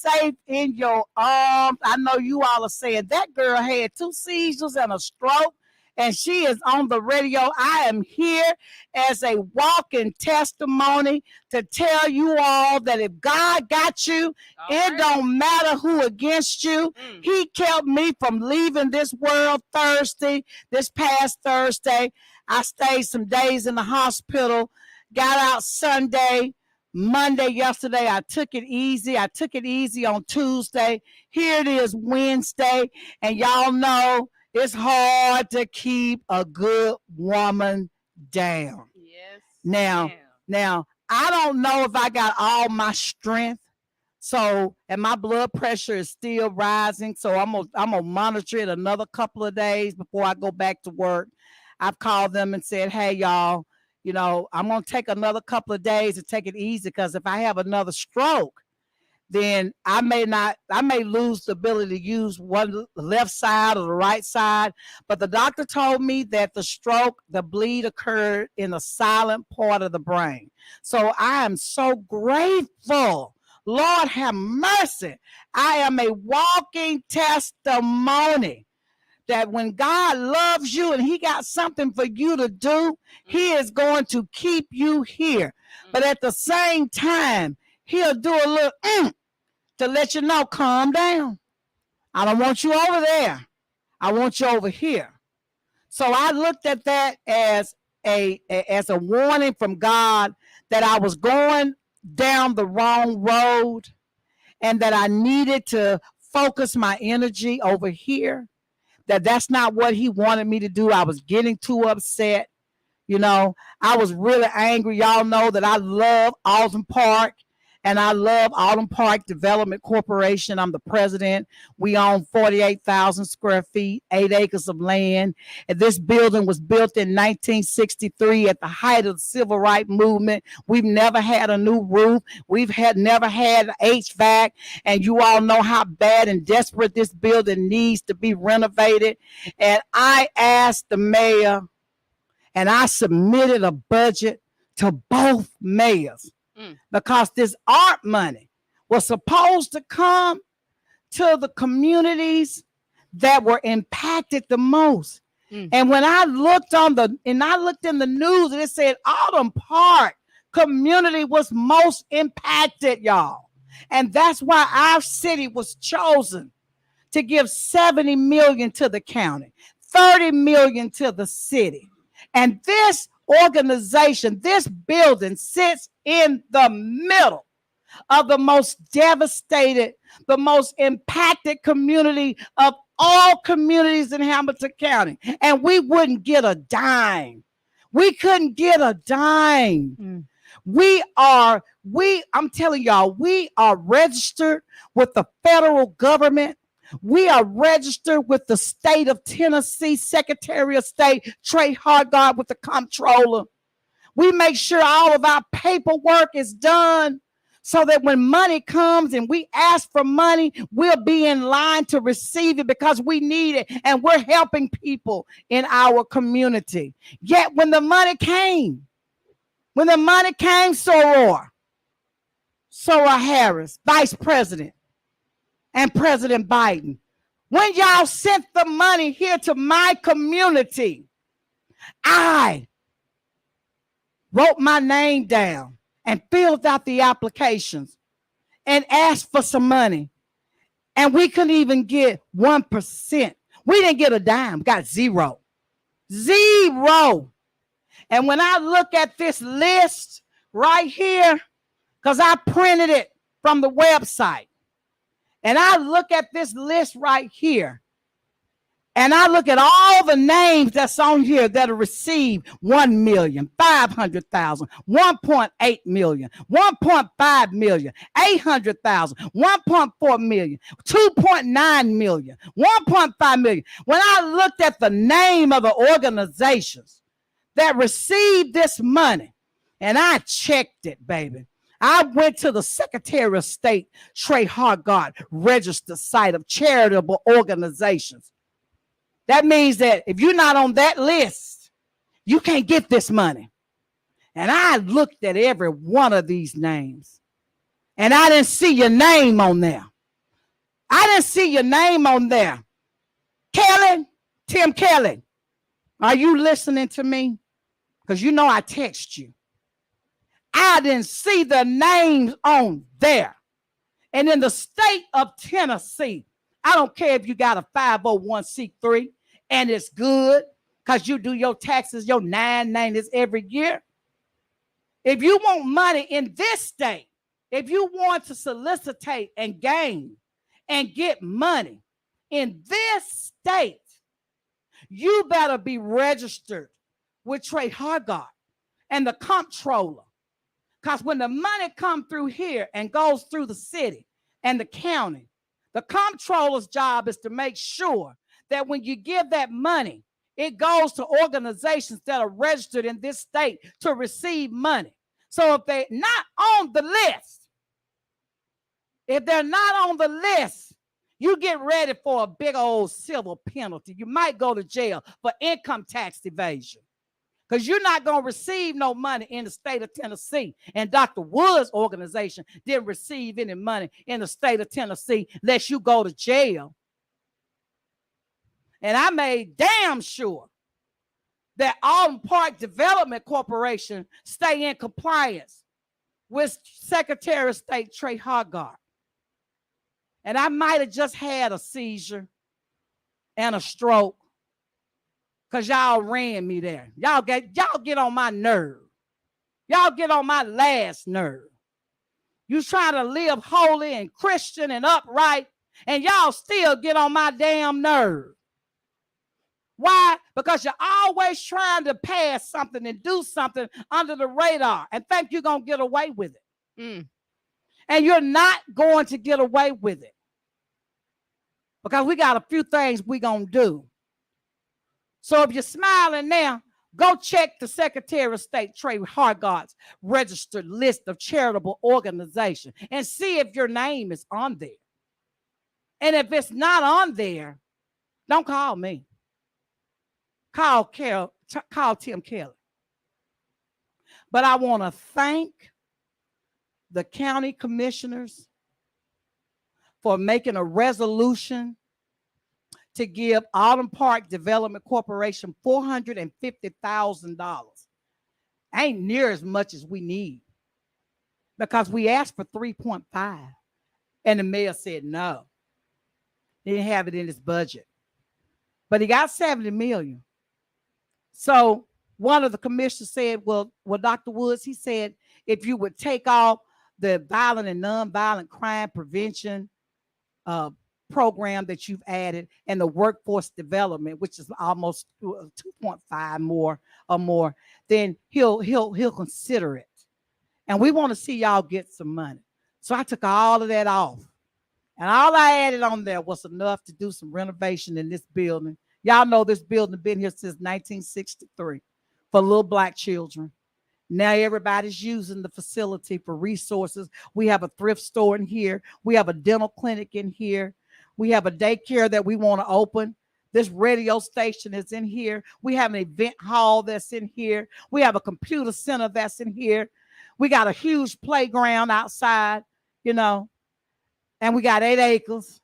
safe in your arms. I know you all are saying that girl had 2 seizures and a stroke, and she is on the radio. I am here as a walking testimony to tell you all that if God got you, it don't matter who against you. He kept me from leaving this world this past Thursday. I stayed some days in the hospital, got out Sunday. Monday, yesterday, I took it easy. I took it easy on Tuesday. Here it is Wednesday, and y'all know it's hard to keep a good woman down. Yes. Now, I don't know if I got all my strength. So, and my blood pressure is still rising. So I'm gonna monitor it another couple of days before I go back to work. I've called them and said, hey, y'all, you know, I'm going to take another couple of days to take it easy, because if I have another stroke, then I may lose the ability to use one left side or the right side. But the doctor told me that the bleed occurred in the silent part of the brain. So I am so grateful. Lord have mercy. I am a walking testimony that when God loves you and he got something for you to do, he is going to keep you here. But at the same time, he'll do a little to let you know, calm down. I don't want you over there. I want you over here. So I looked at that as a warning from God that I was going down the wrong road and that I needed to focus my energy over here. That's not what he wanted me to do. I was getting too upset. You know, I was really angry. Y'all know that I love Alton Park and I love Alton Park Development Corporation. I'm the president. We own 48,000 square feet, 8 acres of land. And this building was built in 1963 at the height of the civil rights movement. We've never had a new roof. Never had HVAC. And you all know how bad and desperate this building needs to be renovated. And I asked the mayor, and I submitted a budget to both mayors. Because this art money was supposed to come to the communities that were impacted the most. And when I looked in the news, and it said Alton Park community was most impacted, y'all. And that's why our city was chosen to give $70 million to the county, $30 million to the city. And this organization, this building sits in the middle of the most devastated, the most impacted community of all communities in Hamilton County. And we wouldn't get a dime. We couldn't get a dime. I'm telling y'all, we are registered with the federal government. We are registered with the state of Tennessee, Secretary of State, Trey Hargard with the comptroller. We make sure all of our paperwork is done so that when money comes and we ask for money, we'll be in line to receive it because we need it and we're helping people in our community. Yet when the money came, Soror Harris, Vice President, and President Biden, when y'all sent the money here to my community, I wrote my name down and filled out the applications and asked for some money. And we couldn't even get 1%. We didn't get a dime, got zero. Zero. And when I look at this list right here, because I printed it from the website, and I look at this list right here, and I look at all the names that's on here that have received 1,500,000, 1.8 million, 1.5 million, 800,000, 1.4 million, 2.9 million, 1.5 million. When I looked at the name of the organizations that received this money, and I checked it, baby. I went to the Secretary of State, Trey Hargard, registered site of charitable organizations. That means that if you're not on that list, you can't get this money. And I looked at every one of these names, and I didn't see your name on there. I didn't see your name on there. Kelly, Tim Kelly, are you listening to me? Because you know I text you. I didn't see the names on there. And in the state of Tennessee, I don't care if you got a 501c3 and it's good because you do your taxes, your 990s every year. If you want money in this state, if you want to solicitate and gain and get money in this state, you better be registered with Trey Hargard and the comptroller. Because when the money comes through here and goes through the city and the county, the comptroller's job is to make sure that when you give that money, it goes to organizations that are registered in this state to receive money. So if they're not on the list, you get ready for a big old civil penalty. You might go to jail for income tax evasion because you're not going to receive no money in the state of Tennessee. And Dr. Wood's organization didn't receive any money in the state of Tennessee unless you go to jail. And I made damn sure that Alton Park Development Corporation stay in compliance with Secretary of State Trey Hargard. And I might have just had a seizure and a stroke because y'all ran me there. Y'all get on my nerve. Y'all get on my last nerve. You trying to live holy and Christian and upright, and y'all still get on my damn nerve. Why? Because you're always trying to pass something and do something under the radar and think you're going to get away with it. And you're not going to get away with it. Because we got a few things we're going to do. So if you're smiling now, go check the Secretary of State Trey Hargard's registered list of charitable organizations and see if your name is on there. And if it's not on there, don't call me. Call Tim Kelly. But I want to thank the county commissioners for making a resolution to give Alton Park Development Corporation $450,000. Ain't near as much as we need because we asked for 3.5 and the mayor said no. He didn't have it in his budget. But he got 70 million. So one of the commissioners said, well, Dr. Woods, he said, if you would take off the violent and nonviolent crime prevention program that you've added and the workforce development, which is almost 2.5 more or more, then he'll consider it. And we want to see y'all get some money. So I took all of that off. And all I added on there was enough to do some renovation in this building. Y'all know this building been here since 1963 for little Black children. Now everybody's using the facility for resources. We have a thrift store in here. We have a dental clinic in here. We have a daycare that we want to open. This radio station is in here. We have an event hall that's in here. We have a computer center that's in here. We got a huge playground outside, and we got 8 acres.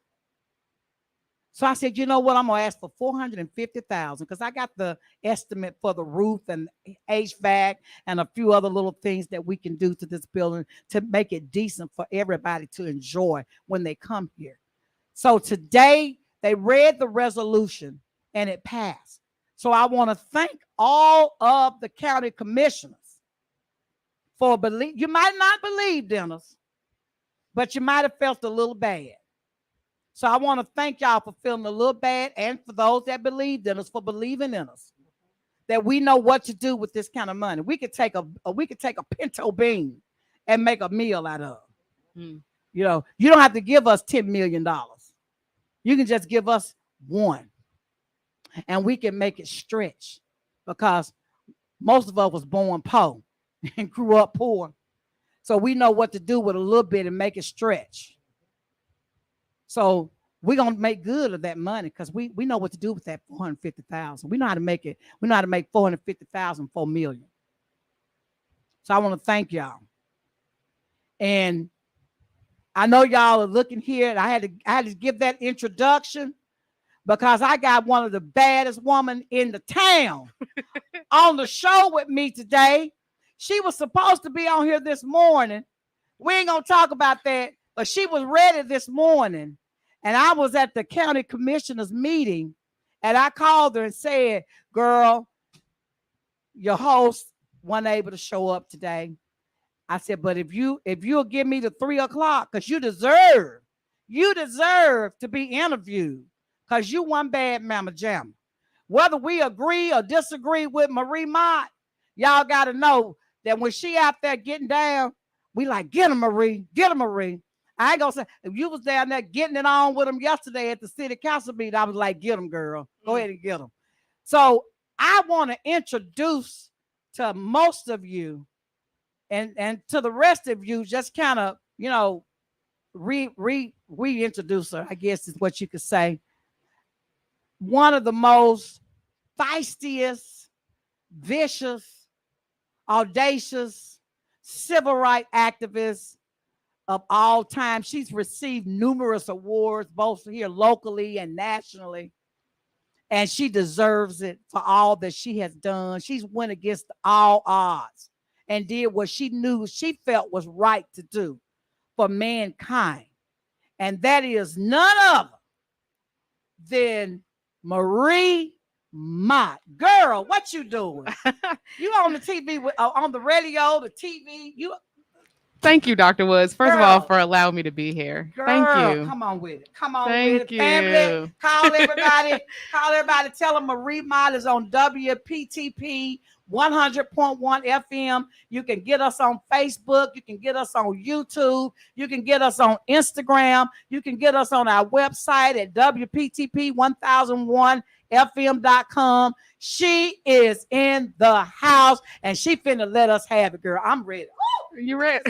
So I said, you know what? I'm going to ask for $450,000 because I got the estimate for the roof and HVAC and a few other little things that we can do to this building to make it decent for everybody to enjoy when they come here. So today they read the resolution and it passed. So I want to thank all of the county commissioners for believe. You might not believe in us, but you might have felt a little bad. So I want to thank y'all for feeling a little bad and for those that believed in us for believing in us. That we know what to do with this kind of money. We could take a pinto bean and make a meal out of. You don't have to give us $10 million. You can just give us one. And we can make it stretch because most of us was born poor and grew up poor. So we know what to do with a little bit and make it stretch. So we're going to make good of that money because we know what to do with that $450,000. We know how to make it. We know how to make $450,000 $4 million. So I want to thank y'all. And I know y'all are looking here, and I had to give that introduction because I got one of the baddest women in the town on the show with me today. She was supposed to be on here this morning. We ain't gonna talk about that, but she was ready this morning. And I was at the county commissioners meeting, and I called her and said, girl, your host wasn't able to show up today. I said, but if you'll give me the 3 o'clock, because you deserve to be interviewed, because you one bad mama jamma. Whether we agree or disagree with Marie Mott, y'all got to know that when she out there getting down, we like, get her, Marie, get her, Marie. I ain't gonna say, if you was down there getting it on with them yesterday at the city council meeting, I was like, get them, girl. Go ahead and get them. So I want to introduce to most of you and to the rest of you, just kind of, reintroduce her, I guess is what you could say. One of the most feistiest, vicious, audacious, civil rights activists of all time. She's received numerous awards, both here locally and nationally. And she deserves it for all that she has done. She's went against all odds and did what she knew she felt was right to do for mankind. And that is none other than Marie Mott. Girl, what you doing? You on the TV, on the radio, the TV. Thank you, Dr. Woods. First of all, for allowing me to be here. Girl, thank you. Come on with it. Come on with it. Family, call everybody. Tell them Marie Mott is on WPTP 100.1 FM. You can get us on Facebook. You can get us on YouTube. You can get us on Instagram. You can get us on our website at WPTP1001FM.com. She is in the house, and she finna let us have it, girl. I'm ready. You ready?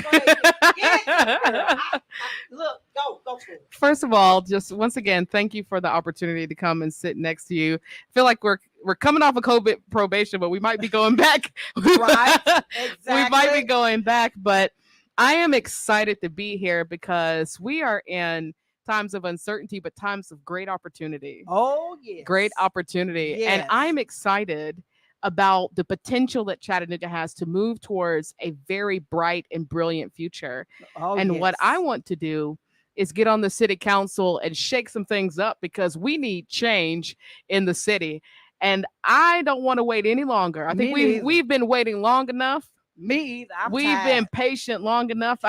Look, go for it. First of all, just once again, thank you for the opportunity to come and sit next to you. I feel like we're coming off of COVID probation, but we might be going back. Right, exactly. We might be going back, but I am excited to be here because we are in times of uncertainty, but times of great opportunity. Oh, yes. Great opportunity. Yes. And I'm excited about the potential that Chattanooga has to move towards a very bright and brilliant future. Oh, and yes. What I want to do is get on the city council and shake some things up because we need change in the city. And I don't want to wait any longer. I think we've been waiting long enough. Me either. We've been patient long enough.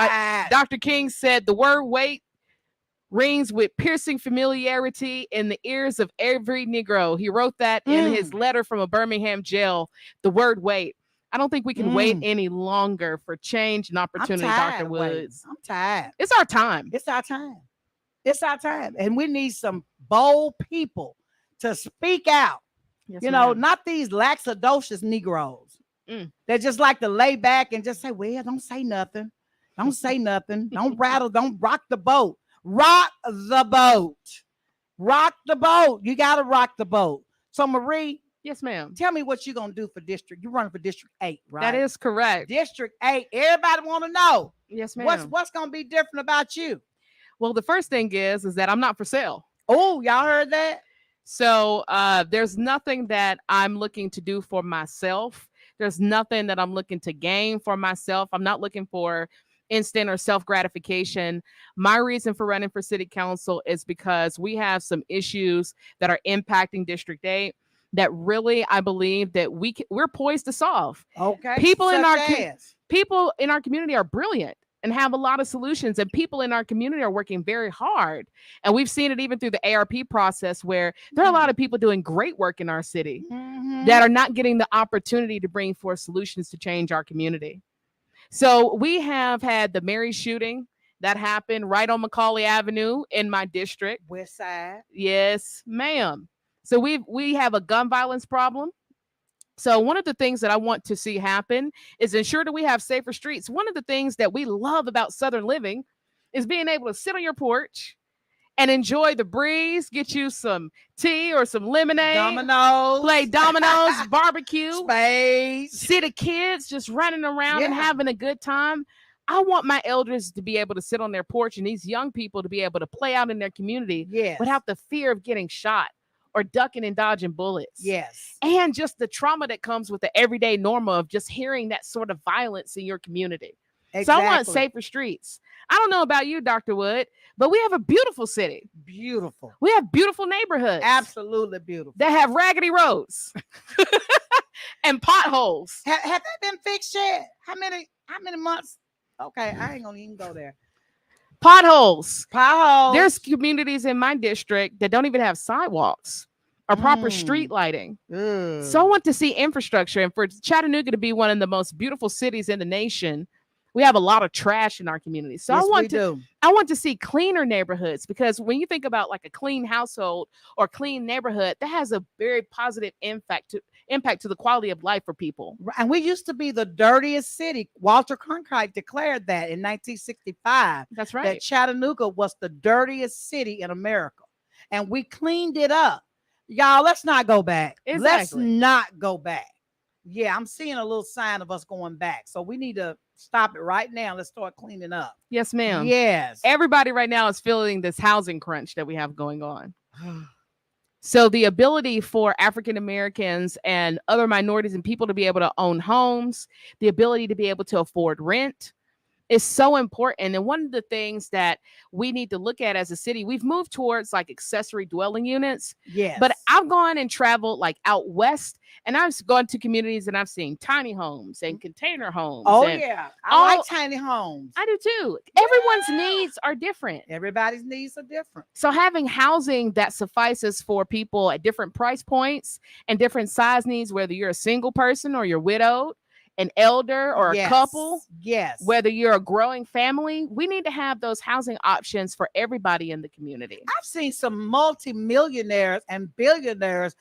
Dr. King said the word wait rings with piercing familiarity in the ears of every Negro. He wrote that in his letter from a Birmingham jail, the word wait. I don't think we can wait any longer for change and opportunity, Dr. Woods. I'm tired. It's our time. It's our time. It's our time. And we need some bold people to speak out. Yes, not these laxadocious Negroes. They just like to lay back and just say, well, don't say nothing. Don't say nothing. Don't rattle. Don't rock the boat. Rock the boat. Rock the boat. You got to rock the boat. So, Marie. Yes, ma'am. Tell me what you're going to do for district. You're running for District 8, right? That is correct. District 8. Everybody want to know. Yes, ma'am. What's going to be different about you? Well, the first thing is that I'm not for sale. Oh, y'all heard that? So there's nothing that I'm looking to do for myself. There's nothing that I'm looking to gain for myself. I'm not looking for instant or self-gratification. My reason for running for city council is because we have some issues that are impacting District 8 that really I believe that we're poised to solve. Okay. People in our community are brilliant and have a lot of solutions, and people in our community are working very hard. And we've seen it even through the ARP process where there are a lot of people doing great work in our city that are not getting the opportunity to bring forth solutions to change our community. So we have had the Mary shooting that happened right on Macaulay Avenue in my district. West Side. Yes, ma'am. So we have a gun violence problem. So one of the things that I want to see happen is ensure that we have safer streets. One of the things that we love about Southern living is being able to sit on your porch and enjoy the breeze, get you some tea or some lemonade, dominoes, play dominoes, barbecue, space, see the kids just running around and having a good time. I want my elders to be able to sit on their porch and these young people to be able to play out in their community Yes. without the fear of getting shot or ducking and dodging bullets. Yes. And just the trauma that comes with the everyday normal of just hearing that sort of violence in your community. Exactly. So I want safer streets. I don't know about you, Dr. Wood, but we have a beautiful city. Beautiful. We have beautiful neighborhoods. Absolutely beautiful. That have raggedy roads and potholes. Have they been fixed yet? How many months? Okay, I ain't gonna even go there. Potholes. There's communities in my district that don't even have sidewalks or proper street lighting. So I want to see infrastructure. And for Chattanooga to be one of the most beautiful cities in the nation, we have a lot of trash in our community. So yes, I want to see cleaner neighborhoods, because when you think about like a clean household or clean neighborhood, that has a very positive impact to the quality of life for people. And we used to be the dirtiest city. Walter Cronkite declared that in 1965. That's right. That Chattanooga was the dirtiest city in America. And we cleaned it up. Y'all, let's not go back. Exactly. Let's not go back. Yeah, I'm seeing a little sign of us going back. So we need to stop it right now. Let's start cleaning up. Yes, ma'am. Yes. Everybody right now is feeling this housing crunch that we have going on. So the ability for African Americans and other minorities and people to be able to own homes, the ability to be able to afford rent, is so important. And one of the things that we need to look at as a city, we've moved towards like accessory dwelling units. Yes. But I've gone and traveled like out west, and I've gone to communities and I've seen tiny homes and container homes. Oh, yeah. I like tiny homes. I do too. Everyone's needs are different. Everybody's needs are different. So having housing that suffices for people at different price points and different size needs, whether you're a single person or you're widowed, an elder or a couple, yes, whether you're a growing family, we need to have those housing options for everybody in the community. I've seen some multimillionaires and billionaires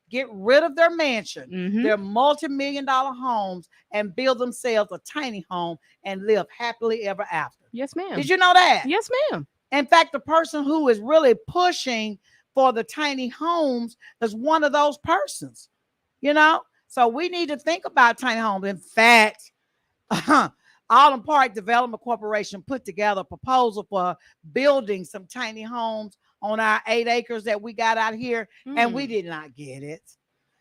get rid of their mansion, their multi-million-dollar homes, and build themselves a tiny home and live happily ever after. Yes, ma'am. Did you know that? Yes, ma'am. In fact, the person who is really pushing for the tiny homes is one of those persons, you know? So we need to think about tiny homes. In fact, Autumn Park Development Corporation put together a proposal for building some tiny homes on our 8 acres that we got out here, and we did not get it.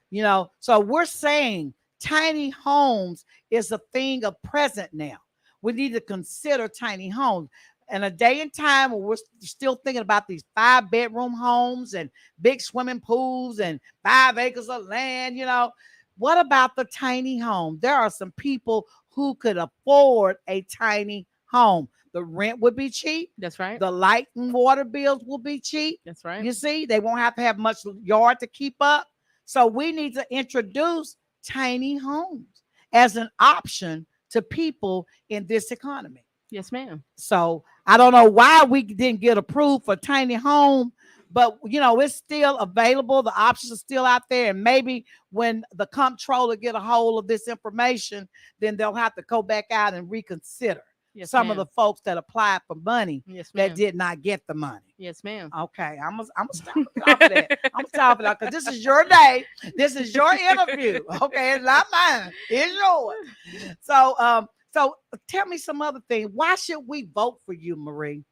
You know, so we're saying tiny homes is a thing of present now. We need to consider tiny homes. In a day and time where we're still thinking about these 5-bedroom homes and big swimming pools and 5 acres of land, you know, what about the tiny home? There are some people who could afford a tiny home. The rent would be cheap. That's right. The light and water bills will be cheap. That's right. You see, they won't have to have much yard to keep up. So we need to introduce tiny homes as an option to people in this economy. Yes, ma'am. So I don't know why we didn't get approved for tiny home, but you know, it's still available. The options are still out there. And maybe when the comptroller get a hold of this information, then they'll have to go back out and reconsider some of the folks that applied for money that did not get the money. Yes, ma'am. Okay, I'm gonna stop off of that. I'm gonna stop it because this is your day. This is your interview. Okay, it's not mine. It's yours. So tell me some other thing. Why should we vote for you, Marie?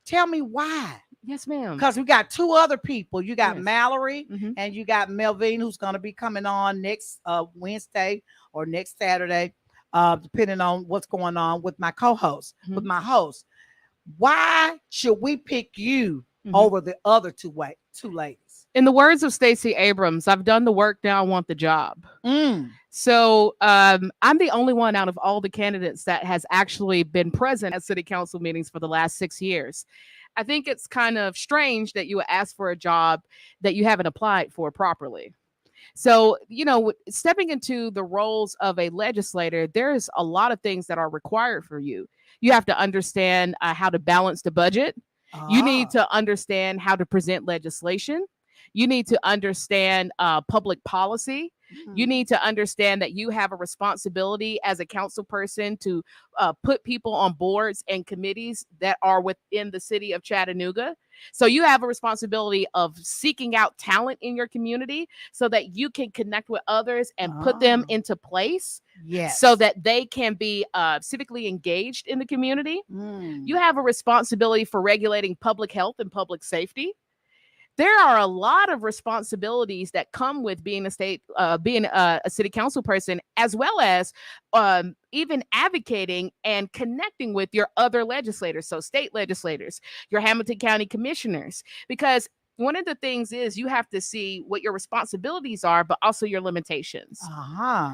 Tell me why. Yes, ma'am. Because we got 2 other people. You got Mallory and you got Melvin, who's going to be coming on next Wednesday or next Saturday, depending on what's going on with my co-host, with my host. Why should we pick you over the other two ladies? In the words of Stacey Abrams, I've done the work, now I want the job. So I'm the only one out of all the candidates that has actually been present at city council meetings for the last 6 years. I think it's kind of strange that you would ask for a job that you haven't applied for properly. So, you know, stepping into the roles of a legislator, there's a lot of things that are required for you. You have to understand how to balance the budget. You need to understand how to present legislation. You need to understand public policy. You need to understand that you have a responsibility as a council person to put people on boards and committees that are within the city of Chattanooga. So you have a responsibility of seeking out talent in your community so that you can connect with others and put them into place. Yes. So that they can be civically engaged in the community. You have a responsibility for regulating public health and public safety. There are a lot of responsibilities that come with being a city council person, as well as even advocating and connecting with your other legislators, so state legislators, your Hamilton County commissioners, because one of the things is you have to see what your responsibilities are, but also your limitations.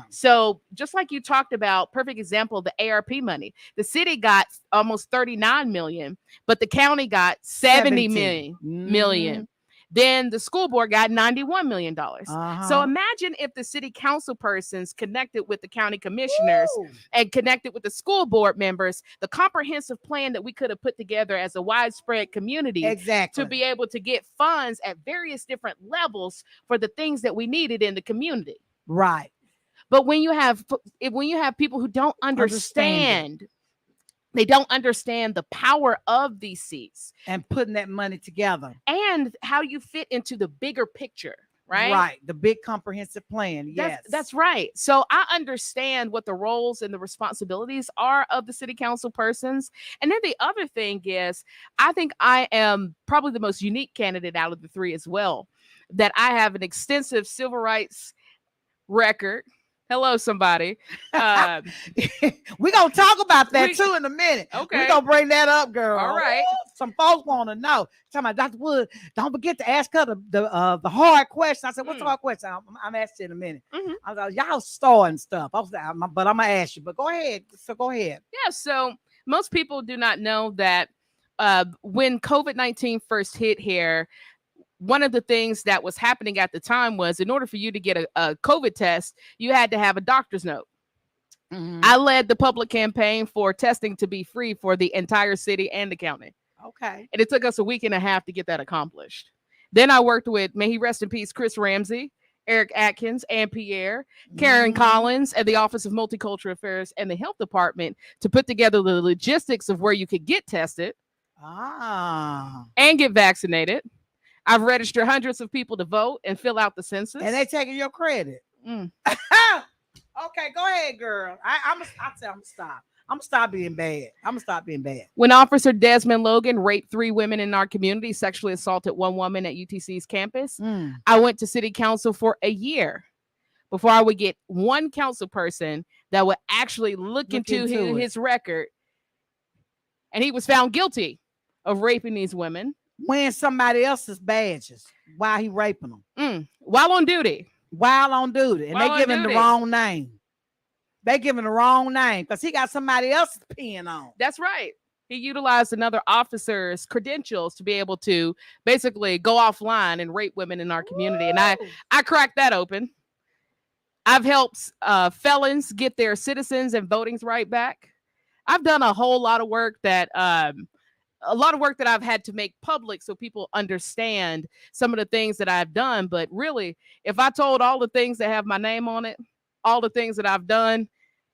So just like you talked about, perfect example, the ARP money, the city got almost 39 million, but the county got 70 million. Then the school board got $91 million. So imagine if the city council persons connected with the county commissioners and connected with the school board members, the comprehensive plan that we could have put together as a widespread community to be able to get funds at various different levels for the things that we needed in the community. Right. But when you have people who don't understand they don't understand the power of these seats and putting that money together and how you fit into the bigger picture, right? Right. The big comprehensive plan. Yes, that's right. So I understand what the roles and the responsibilities are of the city council persons. And then the other thing is, I think I am probably the most unique candidate out of the three as well, that I have an extensive civil rights record. Hello, somebody. We're going to talk about that too in a minute. Okay. We're going to bring that up, girl. All right. Some folks want to know. Talking about Dr. Wood, don't forget to ask her the hard question. I said, what's the hard question? I'm asking in a minute. I was like, y'all starting stuff. But I'm going to ask you. But go ahead. So go ahead. Yeah, so most people do not know that when COVID-19 first hit here, one of the things that was happening at the time was in order for you to get a COVID test, you had to have a doctor's note. I led the public campaign for testing to be free for the entire city and the county. Okay. And it took us a week and a half to get that accomplished. Then I worked with, may he rest in peace, Chris Ramsey, Eric Atkins, and Pierre, Karen Collins, and the Office of Multicultural Affairs and the Health Department to put together the logistics of where you could get tested and get vaccinated. I've registered hundreds of people to vote and fill out the census. And they taking your credit. Okay, go ahead, girl. I'm gonna stop. I'm gonna stop being bad. When Officer Desmond Logan raped 3 women in our community, sexually assaulted 1 woman at UTC's campus, I went to city council for a year before I would get one council person that would actually look into his record. And he was found guilty of raping these women. Wearing somebody else's badges while he raping them. While on duty. And they giving the wrong name. Because he got somebody else's pen on. That's right. He utilized another officer's credentials to be able to basically go offline and rape women in our community. And I cracked that open. I've helped felons get their citizens and voting's right back. I've done a whole lot of work that I've had to make public so people understand some of the things that I've done. But really, if I told all the things that have my name on it, all the things that I've done,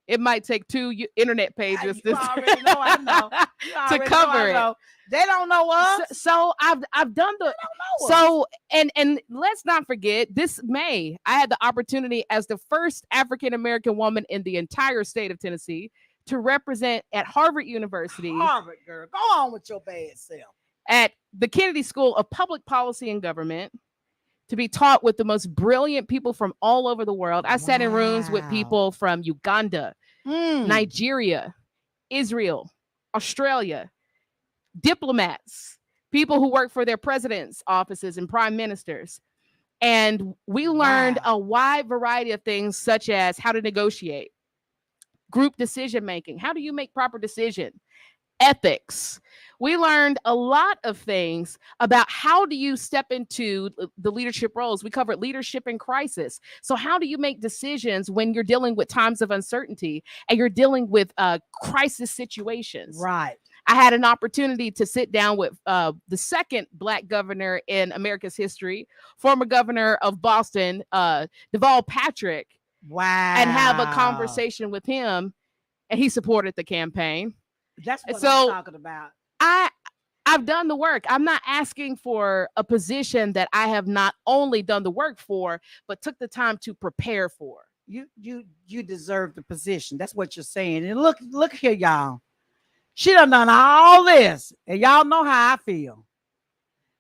it might take 2 internet pages to cover it. They don't know us. So I've done the and let's not forget, this May I had the opportunity as the first African American woman in the entire state of Tennessee to represent at Harvard University. Harvard, girl. Go on with your bad self. At the Kennedy School of Public Policy and Government to be taught with the most brilliant people from all over the world. I sat in rooms with people from Uganda, Nigeria, Israel, Australia, diplomats, people who work for their presidents' offices and prime ministers. And we learned a wide variety of things, such as how to negotiate, group decision making. How do you make proper decision? Ethics. We learned a lot of things about how do you step into the leadership roles. We covered leadership in crisis. So how do you make decisions when you're dealing with times of uncertainty and you're dealing with crisis situations? Right. I had an opportunity to sit down with the second Black governor in America's history, former governor of Boston, Deval Patrick. Wow. And have a conversation with him, and he supported the campaign. That's what I'm talking about. I I've done the work. I'm not asking for a position that I have not only done the work for, but took the time to prepare for. You deserve the position. That's what you're saying. And look here, y'all. She done all this, and y'all know how I feel.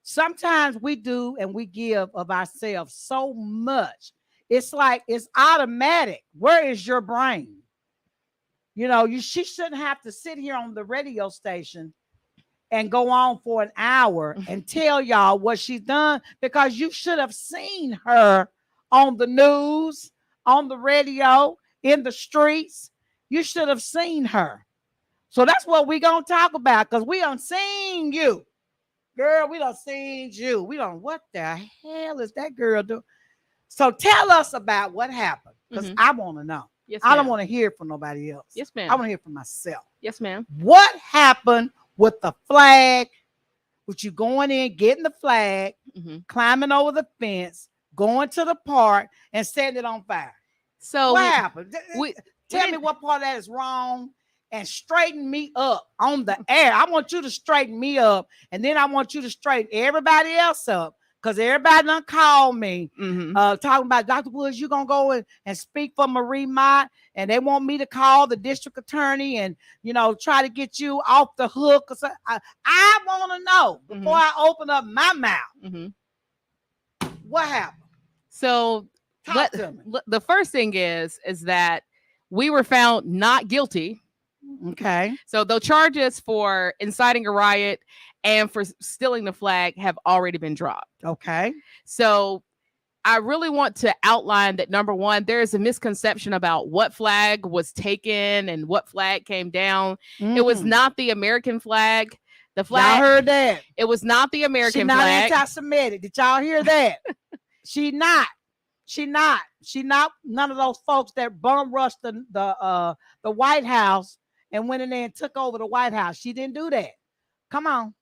Sometimes we do and we give of ourselves so much. It's like it's automatic. Where is your brain? She shouldn't have to sit here on the radio station and go on for an hour and tell y'all what she's done, because you should have seen her on the news, on the radio, in the streets. You should have seen her. So that's what we're going to talk about, because we done seen you. Girl, we done seen you. We done, what the hell is that girl doing? So tell us about what happened, because I want to know. Yes, I don't want to hear from nobody else. Yes, ma'am. I want to hear from myself. Yes, ma'am. What happened with the flag? With you going in, getting the flag, climbing over the fence, going to the park, and setting it on fire? So what happened? Tell me what part of that is wrong, and straighten me up on the air. I want you to straighten me up, and then I want you to straighten everybody else up, because everybody done called me talking about, Dr. Woods, you going to go and speak for Marie Mott, and they want me to call the district attorney and, try to get you off the hook. I want to know before I open up my mouth. What happened? So the first thing is that we were found not guilty. Okay. So they'll charge us for inciting a riot and for stealing the flag have already been dropped. Okay. So I really want to outline that, number one, there is a misconception about what flag was taken and what flag came down. It was not the American flag. The flag. Y'all heard that? It was not the American flag. She's not anti-Semitic. Did y'all hear that? She not. None of those folks that bum rushed the White House and went in there and took over the White House. She didn't do that. Come on.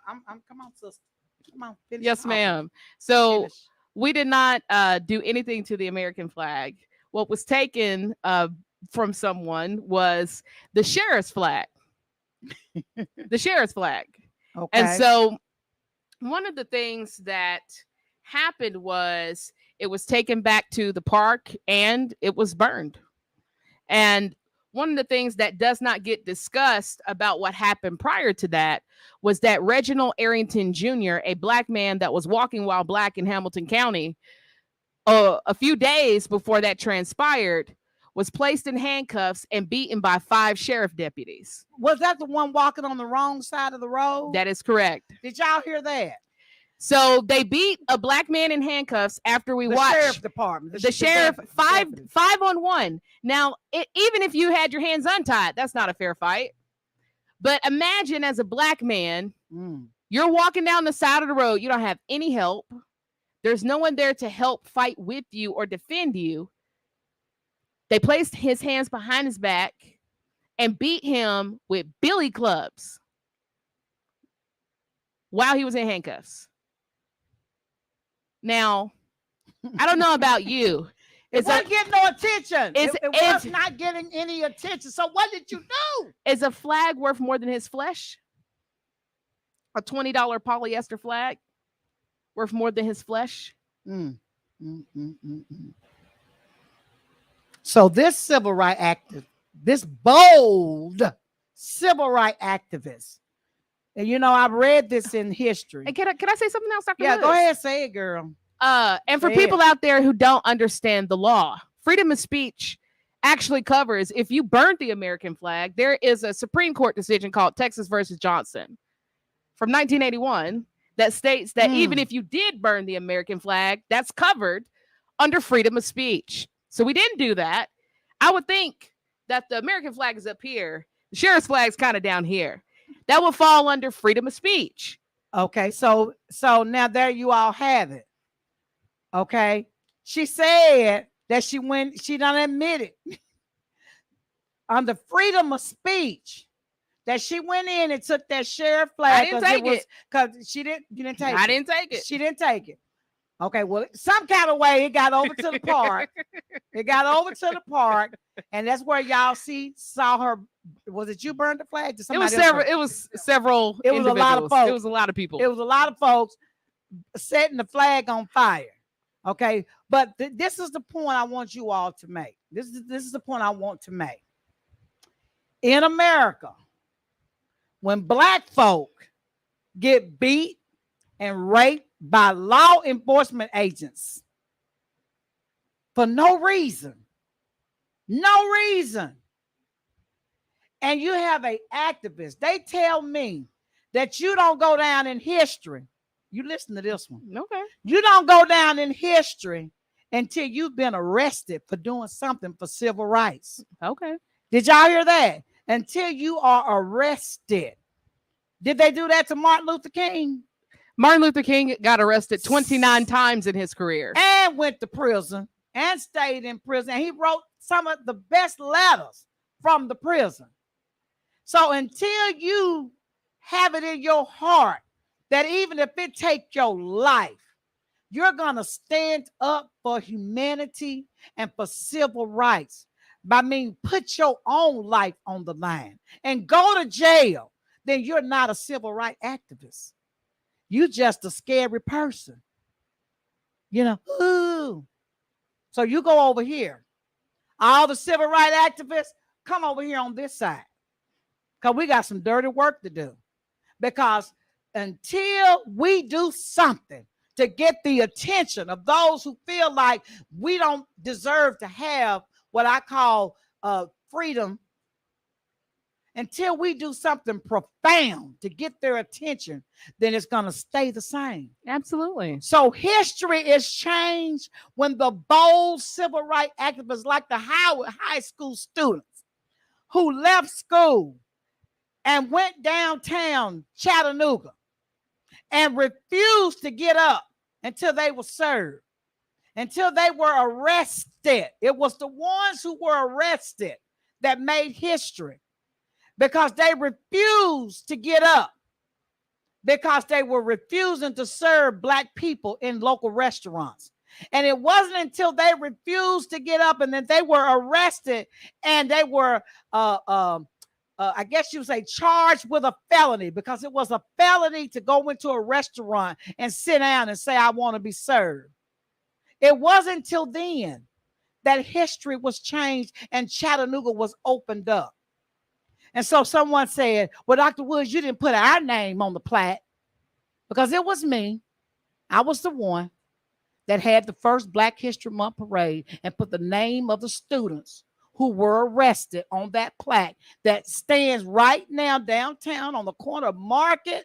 Come on, sister. Come on. Yes, ma'am. So we did not do anything to the American flag. What was taken from someone was the sheriff's flag. The sheriff's flag. Okay. And so one of the things that happened was it was taken back to the park and it was burned. And one of the things that does not get discussed about what happened prior to that was that Reginald Arrington Jr., a black man that was walking while black in Hamilton County, a few days before that transpired, was placed in handcuffs and beaten by 5 sheriff deputies. Was that the one walking on the wrong side of the road? That is correct. Did y'all hear that? So they beat a black man in handcuffs after we watched the sheriff department. The sheriff, five on one. Now, even if you had your hands untied, that's not a fair fight. But imagine as a black man, you're walking down the side of the road. You don't have any help. There's no one there to help fight with you or defend you. They placed his hands behind his back and beat him with billy clubs while he was in handcuffs. Now, I don't know about you. It wasn't getting no attention. It was not getting any attention. So what did you do? Is a flag worth more than his flesh? A $20 polyester flag worth more than his flesh? So this civil rights activist, this bold civil rights activist, and I've read this in history. And can I say something else, Dr. Yeah, Lewis? go ahead, say it, girl. And for people out there who don't understand the law, freedom of speech actually covers, if you burnt the American flag, there is a Supreme Court decision called Texas versus Johnson from 1981 that states that even if you did burn the American flag, that's covered under freedom of speech. So we didn't do that. I would think that the American flag is up here. The sheriff's flag is kind of down here. That would fall under freedom of speech. Okay, so now there you all have it. Okay, she said that she done admitted under freedom of speech that she went in and took that sheriff flag. I didn't take it because you didn't take it. I didn't take it. She didn't take it. Okay, well, some kind of way it got over to the park. It got over to the park, and that's where y'all saw her. Was it you burned the flag? Did It was somebody else? several. It was several. It was a lot of individuals. folks. It was a lot of people. It was a lot of folks setting the flag on fire. Okay, but this is the point I want you all to make. This is the point I want to make. In America, when black folk get beat and raped by law enforcement agents for no reason, and you have an activist, they tell me that you don't go down in history. You listen to this one. Okay. You don't go down in history until you've been arrested for doing something for civil rights. Okay. Did y'all hear that? Until you are arrested. Did they do that to Martin Luther King? Martin Luther King got arrested 29 times in his career. And went to prison and stayed in prison. And he wrote some of the best letters from the prison. So until you have it in your heart that even if it takes your life, you're going to stand up for humanity and for civil rights. I mean, put your own life on the line and go to jail, then you're not a civil rights activist. You just a scary person. You know, ooh. So you go over here. All the civil rights activists, come over here on this side. Because we got some dirty work to do. Because until we do something to get the attention of those who feel like we don't deserve to have what I call freedom, until we do something profound to get their attention, then it's going to stay the same. Absolutely. So history is changed when the bold civil rights activists like the Howard High School students who left school and went downtown Chattanooga and refused to get up until they were served, until they were arrested. It was the ones who were arrested that made history because they refused to get up, because they were refusing to serve black people in local restaurants. And it wasn't until they refused to get up and then they were arrested and they were I guess you would say charged with a felony, because it was a felony to go into a restaurant and sit down and say, I want to be served. It wasn't until then that history was changed and Chattanooga was opened up. And so someone said, well, Dr. Woods, you didn't put our name on the plaque, because it was me. I was the one that had the first Black History Month parade and put the name of the students who were arrested on that plaque that stands right now downtown on the corner of Market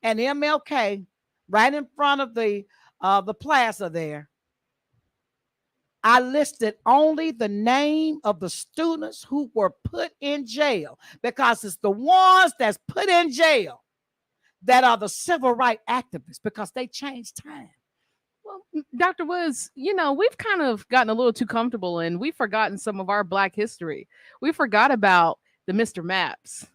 and MLK, right in front of the plaza there. I listed only the name of the students who were put in jail, because it's the ones that's put in jail that are the civil rights activists, because they changed time. Well, Dr. Woods, we've kind of gotten a little too comfortable and we've forgotten some of our Black history. We forgot about the Mr. Maps.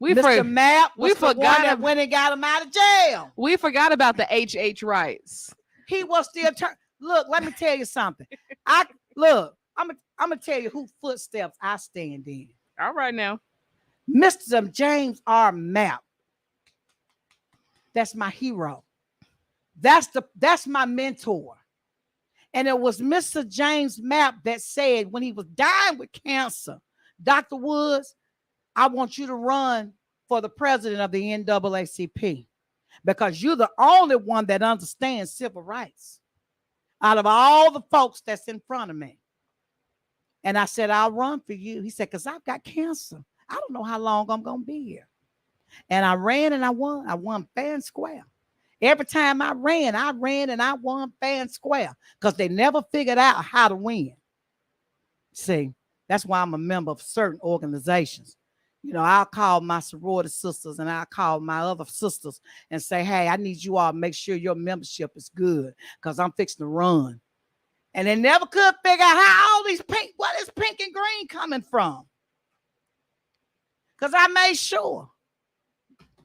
Mr. Map was the one that went and got him out of jail. We forgot about the H.H. Rice. He was the attorney. Look, let me tell you something. I'm gonna tell you whose footsteps I stand in. All right now. Mr. James R. Map. That's my hero. That's my mentor. And it was Mr. James Map that said when he was dying with cancer, Dr. Woods, I want you to run for the president of the NAACP, because you're the only one that understands civil rights out of all the folks that's in front of me. And I said, I'll run for you. He said, because I've got cancer. I don't know how long I'm going to be here. And I ran and I won. I won fair and square. Every time I ran and I won fair and square, because they never figured out how to win. See, that's why I'm a member of certain organizations. I'll call my sorority sisters and I'll call my other sisters and say, hey, I need you all to make sure your membership is good, because I'm fixing to run. And they never could figure out how all these what is pink and green coming from? Because I made sure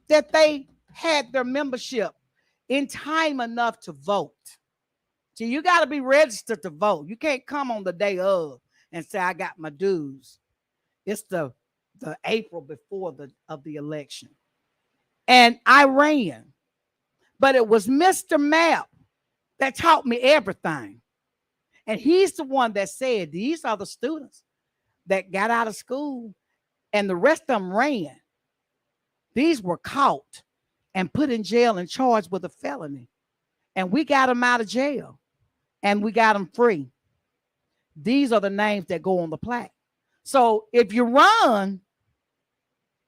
that they had their membership in time enough to vote. See, you got to be registered to vote. You can't come on the day of and say, I got my dues. It's the April before the election. And I ran. But it was Mr. Map that taught me everything. And he's the one that said, these are the students that got out of school and the rest of them ran. These were caught and put in jail and charged with a felony. And we got them out of jail and we got them free. These are the names that go on the plaque. So if you run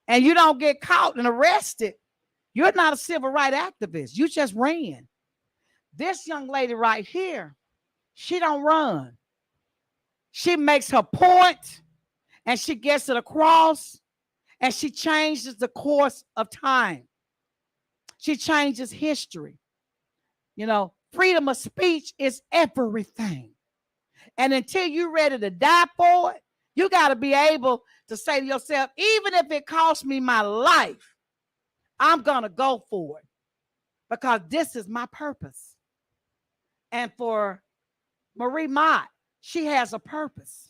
and you don't get caught and arrested, you're not a civil rights activist. You just ran. This young lady right here, she don't run. She makes her point and she gets it across and she changes the course of time. She changes history. You know, freedom of speech is everything. And until you're ready to die for it, you got to be able to say to yourself, even if it costs me my life, I'm going to go for it because this is my purpose. And for Marie Mott, she has a purpose.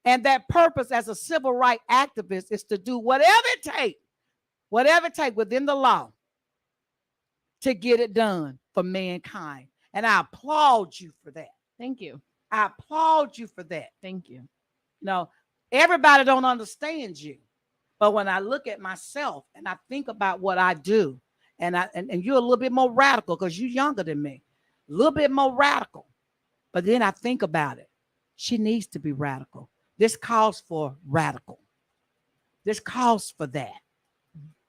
And that purpose as a civil rights activist is to do whatever it takes within the law to get it done for mankind. And I applaud you for that. Thank you. I applaud you for that. Thank you. No, everybody don't understand you. But when I look at myself and I think about what I do, and you're a little bit more radical because you're younger than me, a little bit more radical. But then I think about it. She needs to be radical. This calls for radical. This calls for that.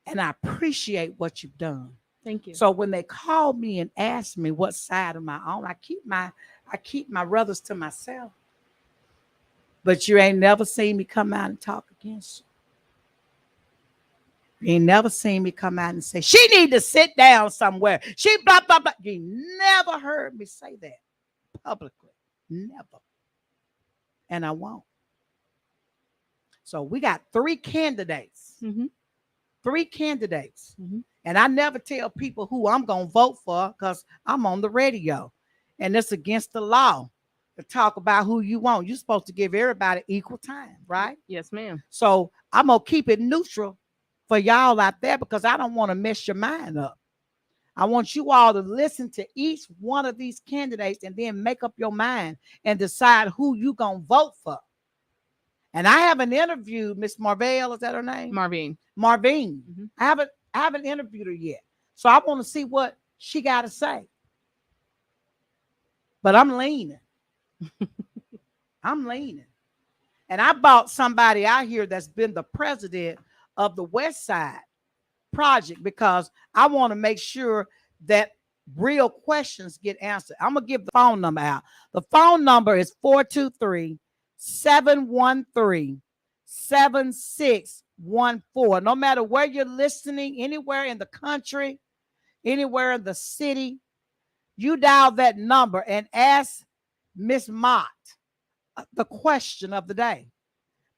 And I appreciate what you've done. Thank you. So when they call me and ask me what side am I on, I keep my brothers to myself. But you ain't never seen me come out and talk against you. You ain't never seen me come out and say, she need to sit down somewhere. She blah, blah, blah. You never heard me say that publicly. Never. And I won't. So we got 3 candidates. Mm-hmm. 3 candidates. Mm-hmm. And I never tell people who I'm going to vote for because I'm on the radio. And it's against the law to talk about who you want. You're supposed to give everybody equal time, right? Yes, ma'am. So I'm going to keep it neutral for y'all out there because I don't want to mess your mind up. I want you all to listen to each one of these candidates and then make up your mind and decide who you're going to vote for. And I haven't interviewed Miss Marvell. Is that her name? Marvine. Mm-hmm. I haven't interviewed her yet. So I want to see what she got to say. But I'm leaning. I'm leaning. And I bought somebody out here that's been the president of the West Side Project because I want to make sure that real questions get answered. I'm going to give the phone number out. The phone number is 423-713-7614. No matter where you're listening, anywhere in the country, anywhere in the city, you dial that number and ask Miss Mott the question of the day.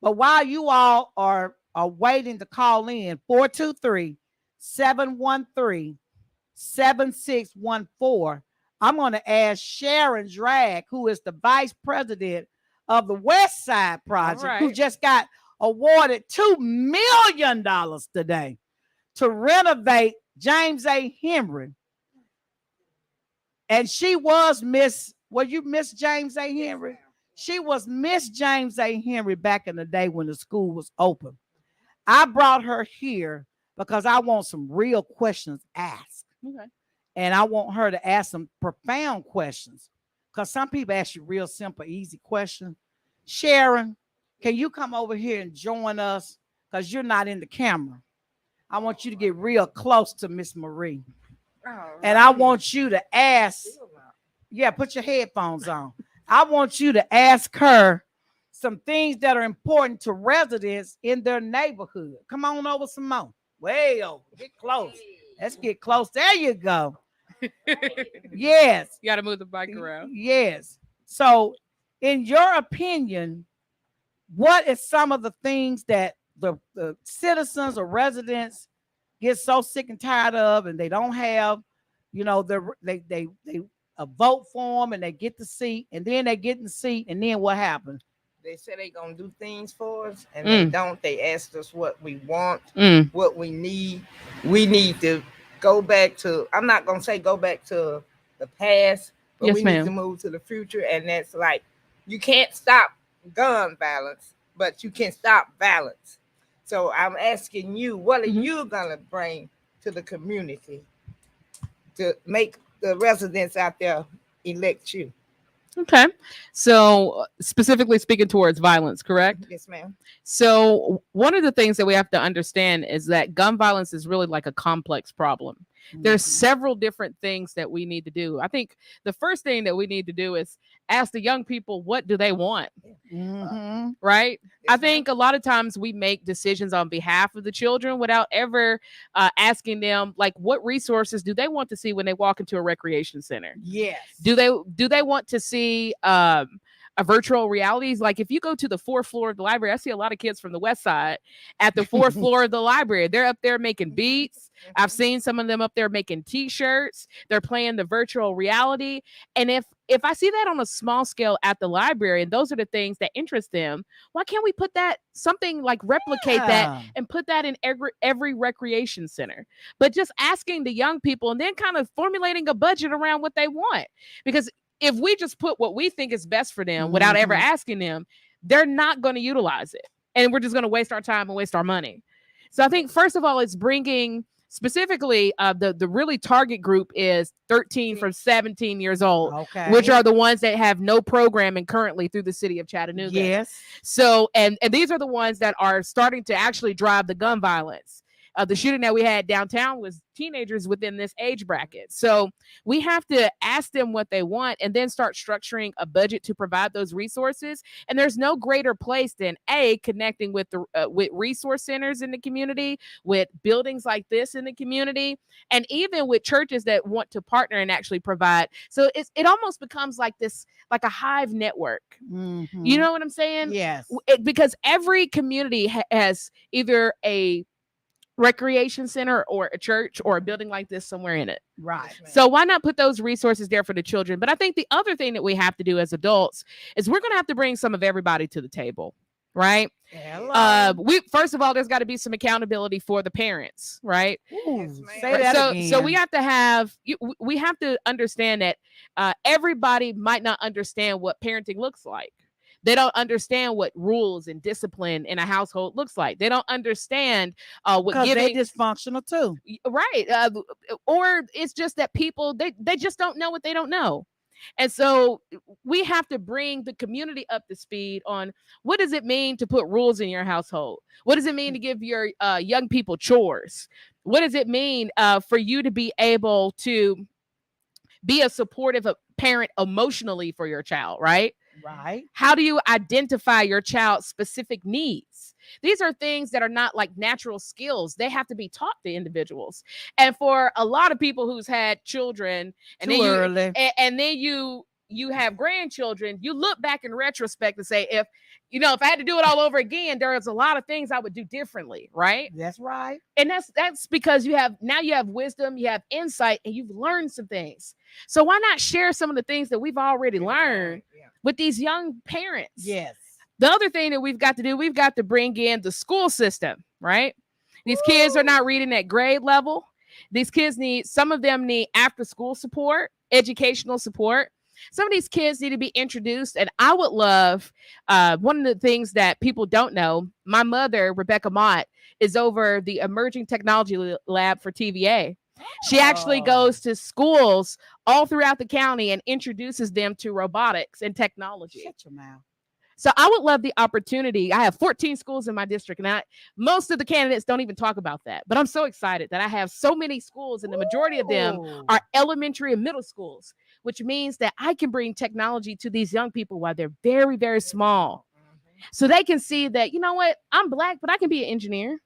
But while you all are waiting to call in, 423-713-7614, I'm going to ask Sharon Dragg, who is the vice president of the West Side Project, who just got awarded $2 million today to renovate James A. Henry. And she was Miss James A. Henry? She was Miss James A. Henry back in the day when the school was open. I brought her here because I want some real questions asked. Okay. And I want her to ask some profound questions because some people ask you real simple, easy questions. Sharon, can you come over here and join us because you're not in the camera? I want you to get real close to Miss Marie. Right. And I want you to ask, put your headphones on. I want you to ask her some things that are important to residents in their neighborhood. Come on over some more. Way over. Get close. Let's get close. There you go. Yes. You got to move the bike around. Yes. So, in your opinion, what is some of the things that the citizens or residents get so sick and tired of, and they don't have, they a vote for them and they get the seat, and then they get in the seat, and then what happens? They say they gonna do things for us, and they don't. They asked us what we want, what we need. We need to go back to. I'm not gonna say go back to the past, but Yes, we ma'am. need to move to the future. And that's like you can't stop gun violence, but you can stop violence. So I'm asking you, what are you gonna bring to the community to make the residents out there elect you? Okay. So specifically speaking towards violence, correct? Yes, ma'am. So one of the things that we have to understand is that gun violence is really like a complex problem. There's several different things that we need to do. I think the first thing that we need to do is ask the young people, what do they want? Right? I think a lot of times we make decisions on behalf of the children without ever asking them, like, what resources do they want to see when they walk into a recreation center? Yes. Do they want to see a virtual realities? Like if you go to the fourth floor of the library, I see a lot of kids from the west side at the fourth floor of the library. They're up there making beats. I've seen some of them up there making t-shirts. They're playing the virtual reality. And if I see that on a small scale at the library, and those are the things that interest them, why can't we put that something like replicate that and put that in every recreation center? But just asking the young people and then kind of formulating a budget around what they want. Because if we just put what we think is best for them without ever asking them, they're not going to utilize it. And we're just going to waste our time and waste our money. So I think, first of all, it's bringing specifically the really target group is 13 from 17 years old, which are the ones that have no programming currently through the city of Chattanooga. Yes. So, and these are the ones that are starting to actually drive the gun violence. The shooting that we had downtown was teenagers within this age bracket. So we have to ask them what they want and then start structuring a budget to provide those resources. And there's no greater place than connecting with the with resource centers in the community, with buildings like this in the community, and even with churches that want to partner and actually provide. So it almost becomes like this, like a hive network. You know what I'm saying? Yes. Because every community has either a recreation center or a church or a building like this somewhere in it. Right. So why not put those resources there for the children? But I think the other thing that we have to do as adults is we're going to have to bring some of everybody to the table, right? We first of all, there's got to be some accountability for the parents, right? Say that again. So we have to understand that everybody might not understand what parenting looks like. They don't understand what rules and discipline in a household looks like. They don't understand what giving. They're dysfunctional too, right? Or it's just that people they just don't know what they don't know, and so we have to bring the community up to speed on what does it mean to put rules in your household. What does it mean to give your young people chores? What does it mean for you to be able to be a supportive parent emotionally for your child, right? Right. How do you identify your child's specific needs? These are things that are not like natural skills. They have to be taught to individuals. And for a lot of people who's had children and then you have grandchildren, you look back in retrospect and say, if I had to do it all over again, there's a lot of things I would do differently, right? That's right. And that's because you have wisdom, you have insight, and you've learned some things. So why not share some of the things that we've already learned with these young parents? Yes. The other thing that we've got to do, we've got to bring in the school system, right? These kids are not reading at grade level. These kids some of them need after school support, educational support. Some of these kids need to be introduced. And I would love, one of the things that people don't know, my mother, Rebecca Mott, is over the Emerging Technology Lab for TVA. She actually goes to schools all throughout the county and introduces them to robotics and technology. Shut your mouth. So I would love the opportunity. I have 14 schools in my district, and most of the candidates don't even talk about that. But I'm so excited that I have so many schools, and the majority of them are elementary and middle schools, which means that I can bring technology to these young people while they're very, very small. So they can see that, you know what, I'm Black, but I can be an engineer.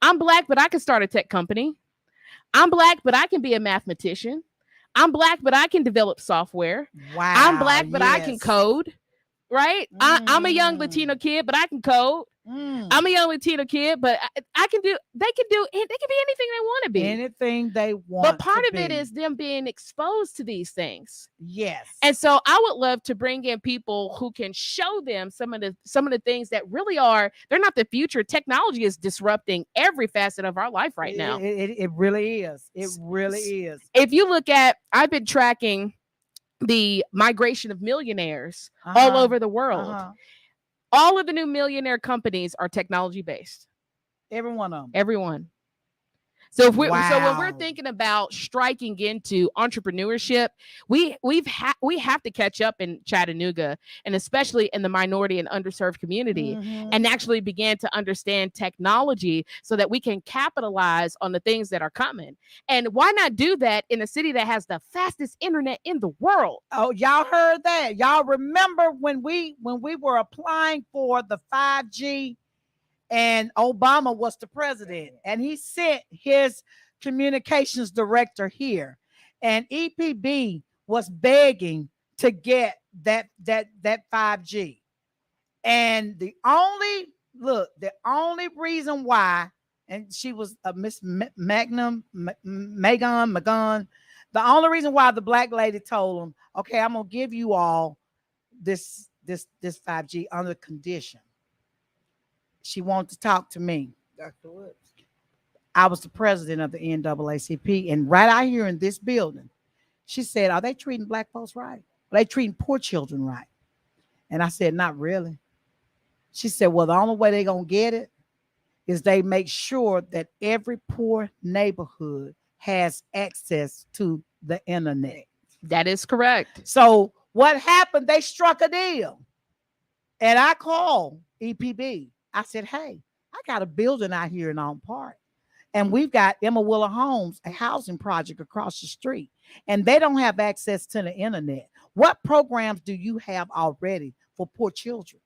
I'm Black, but I can start a tech company. I'm Black, but I can be a mathematician. I'm Black, but I can develop software. Wow. I'm Black, but I can code, right? I'm a young Latino kid, but I can code. I'm a young Latino kid, but they can be anything they want to be. Anything they want. But part of it is them being exposed to these things. Yes. And so I would love to bring in people who can show them some of the things that really they're not the future. Technology is disrupting every facet of our life right now. It really is. It really is. If you look at, I've been tracking the migration of millionaires all over the world. All of the new millionaire companies are technology based. Every one of them. Everyone. So when we're thinking about striking into entrepreneurship, we have to catch up in Chattanooga, and especially in the minority and underserved community, and actually begin to understand technology so that we can capitalize on the things that are coming. And why not do that in a city that has the fastest internet in the world? Oh, y'all heard that? Y'all remember when we were applying for the 5G? And Obama was the president, and he sent his communications director here, and EPB was begging to get that 5G. And the only reason why, and she was Miss Megan, the only reason why the black lady told him, okay, I'm gonna give you all this 5G under condition. She wanted to talk to me. Dr. Woods. I was the president of the NAACP, and right out here in this building, she said, are they treating black folks right? Are they treating poor children right? And I said, not really. She said, well, the only way they're going to get it is they make sure that every poor neighborhood has access to the internet. That is correct. So what happened? They struck a deal, and I called EPB. I said, hey, I got a building out here in Alton Park, and we've got Emma Willer Homes, a housing project across the street, and they don't have access to the internet. What programs do you have already for poor children?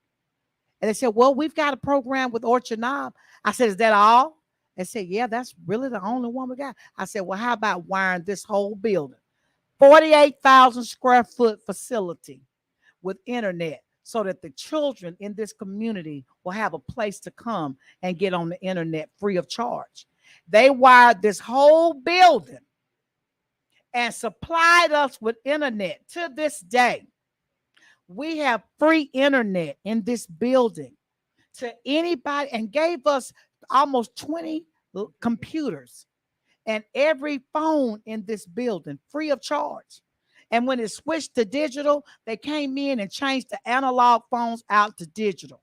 And they said, well, we've got a program with Orchard Knob. I said, is that all? They said, yeah, that's really the only one we got. I said, well, how about wiring this whole building? 48,000 square foot facility with internet, so that the children in this community will have a place to come and get on the internet free of charge. They wired this whole building and supplied us with internet. To this day, we have free internet in this building to anybody, and gave us almost 20 computers and every phone in this building free of charge. And when it switched to digital, they came in and changed the analog phones out to digital,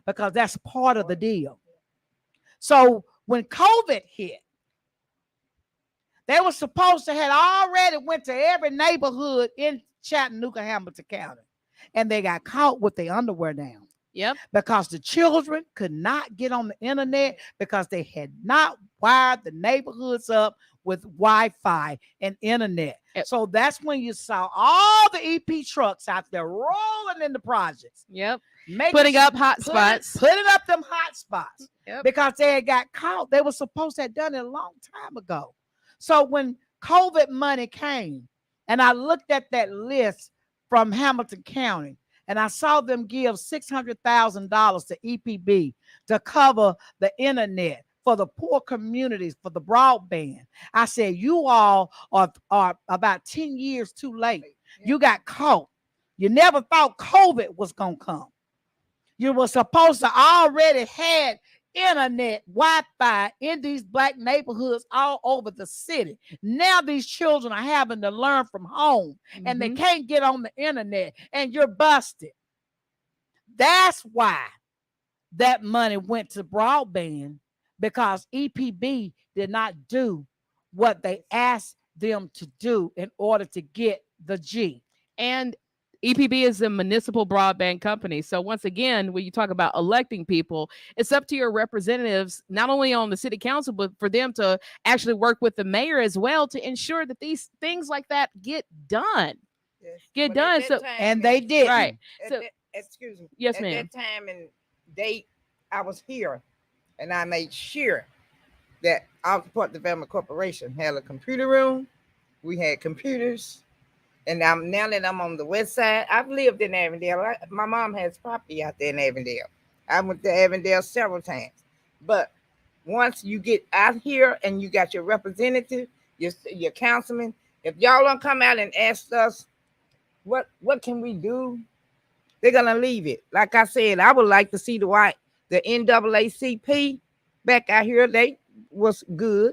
because that's part of the deal. So when COVID hit, they were supposed to have already went to every neighborhood in Chattanooga, Hamilton County, and they got caught with their underwear down. Yep. Because the children could not get on the internet because they had not wired the neighborhoods up with Wi-Fi and internet. Yep. So that's when you saw all the EP trucks out there rolling in the projects. Yep. Putting up hot spots. Putting up them hot spots. Yep. Because they had got caught. They were supposed to have done it a long time ago. So when COVID money came, and I looked at that list from Hamilton County, and I saw them give $600,000 to EPB to cover the internet for the poor communities, for the broadband. I said, you all are about 10 years too late. You got caught. You never thought COVID was going to come. You were supposed to already had internet, Wi-Fi in these black neighborhoods all over the city. Now these children are having to learn from home, and they can't get on the internet, and you're busted. That's why that money went to broadband, because EPB did not do what they asked them to do in order to get the G. And EPB is a municipal broadband company. So once again, when you talk about electing people, it's up to your representatives, not only on the city council, but for them to actually work with the mayor as well to ensure that these things like that get done. Yes. Get But done. at So that time, And they did. right. So excuse me. Yes, at ma'am. that time and date, I was here, and I made sure that our Port Development Corporation had a computer room. We had computers. And now that I'm on the west side, I've lived in Avondale. My mom has property out there in Avondale. I went to Avondale several times. But once you get out here and you got your representative, your councilman, if y'all don't come out and ask us what can we do, they're gonna leave it. Like I said, I would like to see the NAACP back out here. They was good,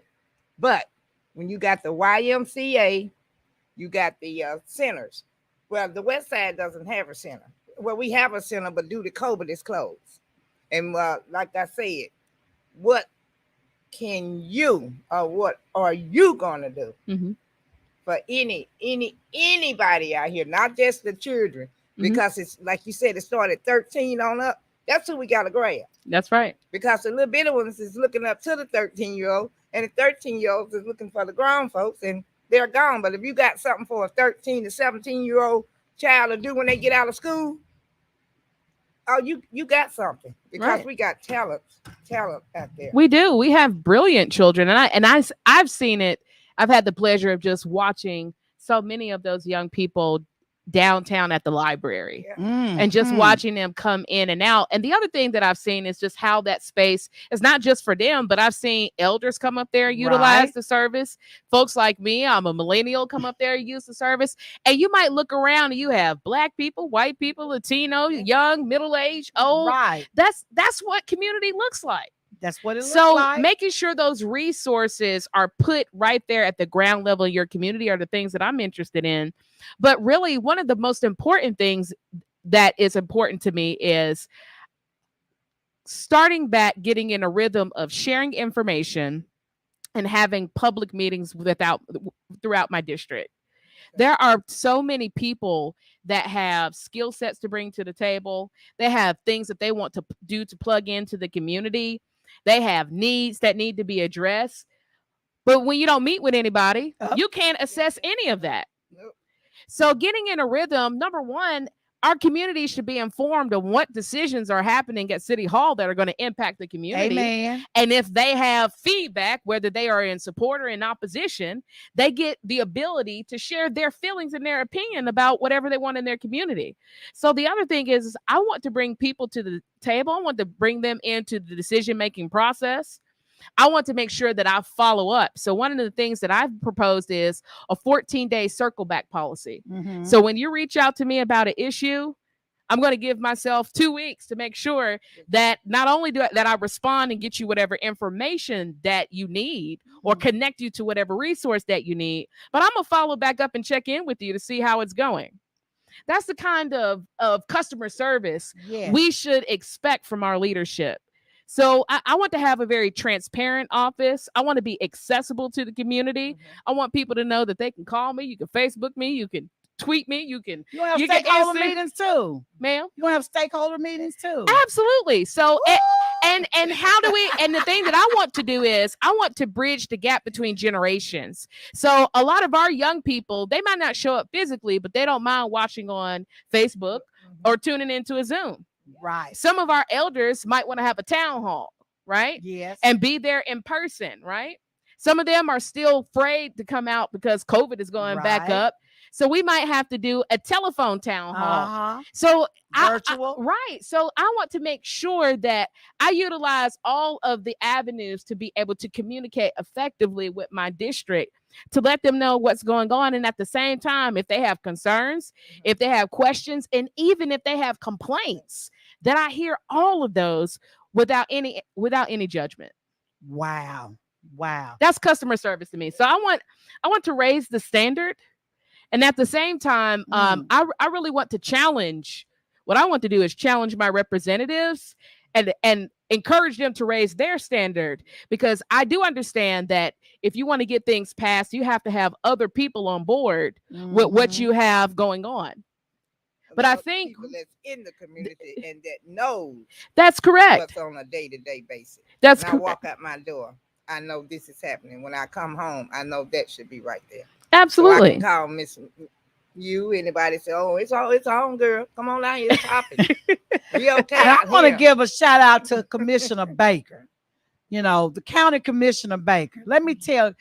but when you got the YMCA, you got the centers. Well, the West Side doesn't have a center. Well, we have a center, but due to COVID, it's closed. And like I said, what can you or what are you gonna do for anybody out here, not just the children? Because it's like you said, it started 13 on up. That's who we got to grab. That's right. Because the little bitty ones is looking up to the 13-year-old, and the 13-year-olds is looking for the grown folks, and they're gone. But if you got something for a 13 to 17-year-old child to do when they get out of school, oh, you got something. Because we got talent out there. We do. We have brilliant children, and I've seen it. I've had the pleasure of just watching so many of those young people downtown at the library and just watching them come in and out. And the other thing that I've seen is just how that space is not just for them, but I've seen elders come up there, utilize the service. Folks like me, I'm a millennial, come up there, use the service. And you might look around and you have Black people, white people, Latino, young, middle-aged, old. Right. That's what community looks like. That's what it looks so like. Making sure those resources are put right there at the ground level of your community are the things that I'm interested in. But really, one of the most important things that is important to me is starting back, getting in a rhythm of sharing information and having public meetings throughout my district. There are so many people that have skill sets to bring to the table. They have things that they want to do to plug into the community. They have needs that need to be addressed. But when you don't meet with anybody, you can't assess any of that. So getting in a rhythm, number one, our community should be informed of what decisions are happening at City Hall that are going to impact the community. Amen. And if they have feedback, whether they are in support or in opposition, they get the ability to share their feelings and their opinion about whatever they want in their community. So the other thing is I want to bring people to the table. I want to bring them into the decision-making process. I want to make sure that I follow up. So one of the things that I've proposed is a 14-day circle back policy. So when you reach out to me about an issue, I'm going to give myself 2 weeks to make sure that not only that I respond and get you whatever information that you need or connect you to whatever resource that you need, but I'm going to follow back up and check in with you to see how it's going. That's the kind of customer service we should expect from our leadership. So I want to have a very transparent office. I want to be accessible to the community. I want people to know that they can call me. You can Facebook me. You can tweet me. You can have stakeholder meetings too, ma'am. You have stakeholder meetings too. Absolutely. So and how do we? And the thing that I want to do is I want to bridge the gap between generations. So a lot of our young people, they might not show up physically, but they don't mind watching on Facebook or tuning into a Zoom. Right. Some of our elders might want to have a town hall, right? Yes. And be there in person, right? Some of them are still afraid to come out because COVID is going back up. So we might have to do a telephone town hall. So virtual. Right. So I want to make sure that I utilize all of the avenues to be able to communicate effectively with my district, to let them know what's going on. And at the same time, if they have concerns, if they have questions, and even if they have complaints, that I hear all of those without any judgment. Wow. That's customer service to me. So I want to raise the standard. And at the same time, I really want to challenge. What I want to do is challenge my representatives and encourage them to raise their standard, because I do understand that if you want to get things passed, you have to have other people on board with what you have going on. But I think people that's in the community and that knows that's correct. What's on a day-to-day basis. That's correct. I walk out my door, I know this is happening. When I come home, I know that should be right there. Absolutely. So I can call Miss You. Anybody say, "Oh, it's on, girl. Come on down here, popping." We okay? I want to give a shout out to Commissioner Baker. You know, the County Commissioner Baker. Let me tell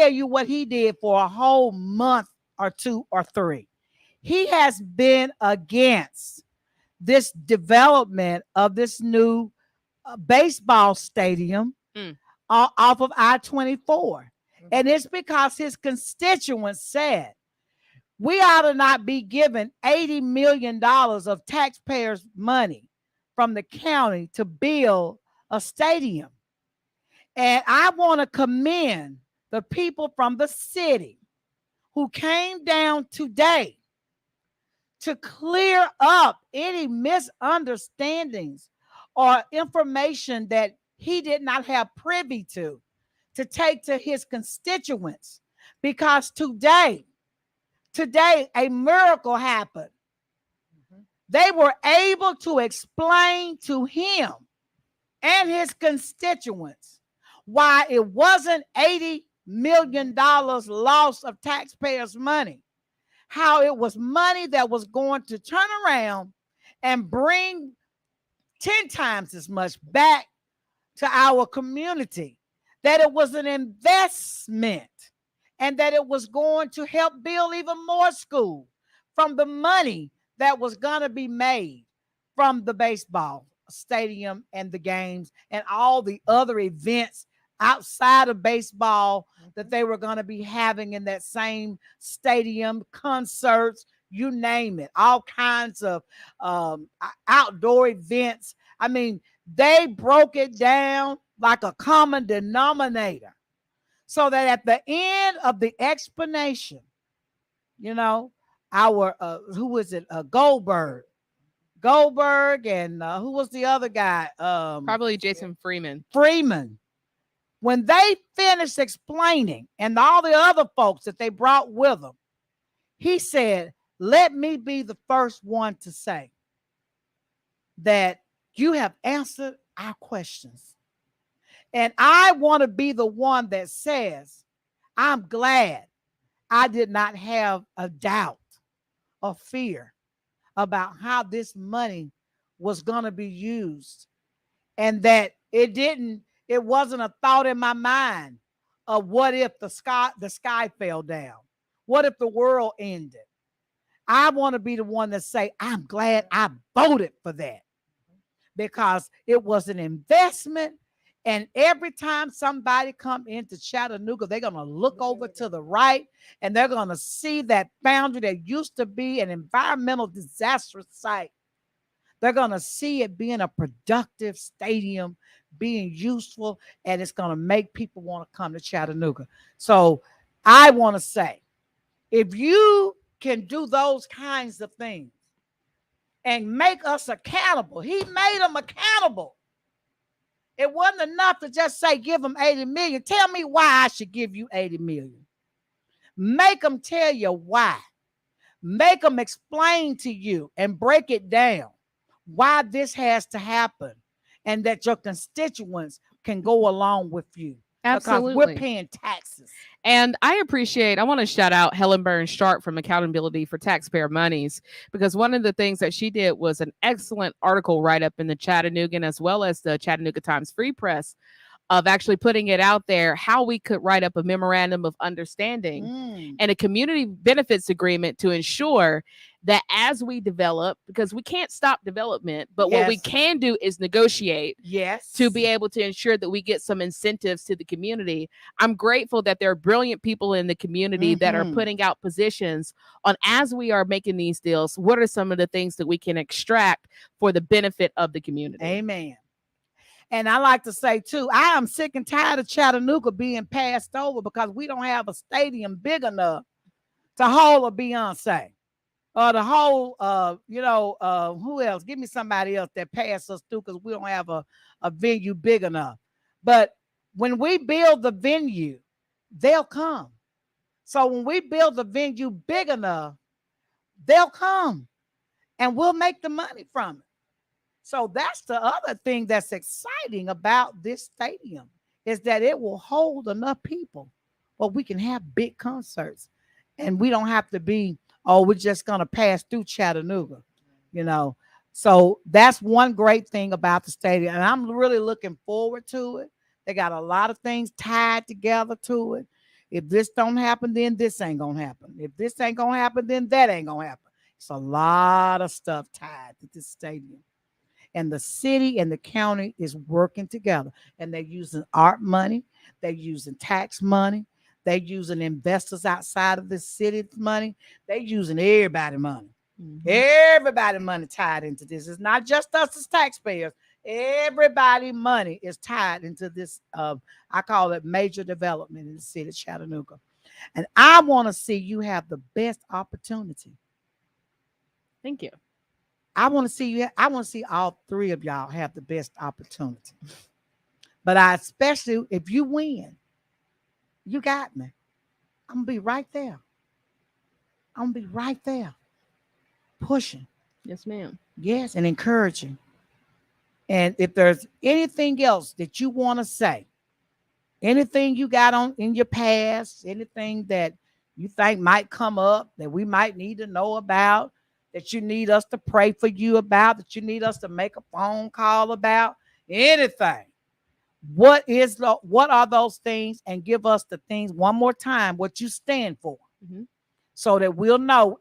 you what he did for a whole month or 2 or 3. He has been against this development of this new baseball stadium off of I-24. And it's because his constituents said, we ought to not be given $80 million of taxpayers' money from the county to build a stadium. And I want to commend the people from the city who came down today to clear up any misunderstandings or information that he did not have privy to take to his constituents. Because today a miracle happened. They were able to explain to him and his constituents why it wasn't $80 million loss of taxpayers' money, how it was money that was going to turn around and bring 10 times as much back to our community, that it was an investment, and that it was going to help build even more schools from the money that was going to be made from the baseball stadium and the games and all the other events outside of baseball that they were going to be having in that same stadium, concerts, you name it, all kinds of outdoor events. I mean, they broke it down like a common denominator, so that at the end of the explanation, you know, our who was it? Goldberg, and who was the other guy? Probably Jason Freeman. When they finished explaining, and all the other folks that they brought with them, he said, "Let me be the first one to say that you have answered our questions. And I want to be the one that says, I'm glad I did not have a doubt or fear about how this money was going to be used, and that it wasn't a thought in my mind of what if the sky fell down? What if the world ended? I want to be the one to say, I'm glad I voted for that, because it was an investment. And every time somebody come into Chattanooga, they're going to look over to the right, and they're going to see that foundry that used to be an environmental disaster site. They're going to see it being a productive stadium, being useful, and it's going to make people want to come to Chattanooga. So I want to say, if you can do those kinds of things and make us accountable, he made them accountable. It wasn't enough to just say, give them 80 million. Tell me why I should give you 80 million. Make them tell you why. Make them explain to you and break it down why this has to happen, and that your constituents can go along with you. Absolutely. Because we're paying taxes. And I want to shout out Helen Burns Sharp from Accountability for Taxpayer Monies, because one of the things that she did was an excellent article write-up in the Chattanoogan as well as the Chattanooga Times Free Press, of actually putting it out there, how we could write up a memorandum of understanding and a community benefits agreement to ensure that as we develop, because we can't stop development, but what we can do is negotiate to be able to ensure that we get some incentives to the community. I'm grateful that there are brilliant people in the community that are putting out positions on, as we are making these deals, what are some of the things that we can extract for the benefit of the community. Amen. And I like to say, too, I am sick and tired of Chattanooga being passed over because we don't have a stadium big enough to hold a Beyonce or the whole, who else? Give me somebody else that passed us through, because we don't have a venue big enough. But when we build the venue, they'll come. So when we build the venue big enough, they'll come and we'll make the money from it. So that's the other thing that's exciting about this stadium, is that it will hold enough people where we can have big concerts, and we don't have to be, we're just going to pass through Chattanooga, So that's one great thing about the stadium, and I'm really looking forward to it. They got a lot of things tied together to it. If this don't happen, then this ain't going to happen. If this ain't going to happen, then that ain't going to happen. It's a lot of stuff tied to this stadium. And the city and the county is working together. And they're using art money. They're using tax money. They're using investors outside of the city's money. They're using everybody's money. Everybody money tied into this. It's not just us as taxpayers. Everybody money is tied into this. I call it major development in the city of Chattanooga. And I want to see you have the best opportunity. Thank you. I want to see you. I want to see all three of y'all have the best opportunity. But I especially if you win, you got me. I'm gonna be right there. I'm gonna be right there, pushing. Yes, ma'am. Yes, and encouraging. And if there's anything else that you want to say, anything you got on in your past, anything that you think might come up that we might need to know about, that you need us to pray for you about, that you need us to make a phone call about, anything. What are those things? And give us the things one more time, what you stand for. So that we'll know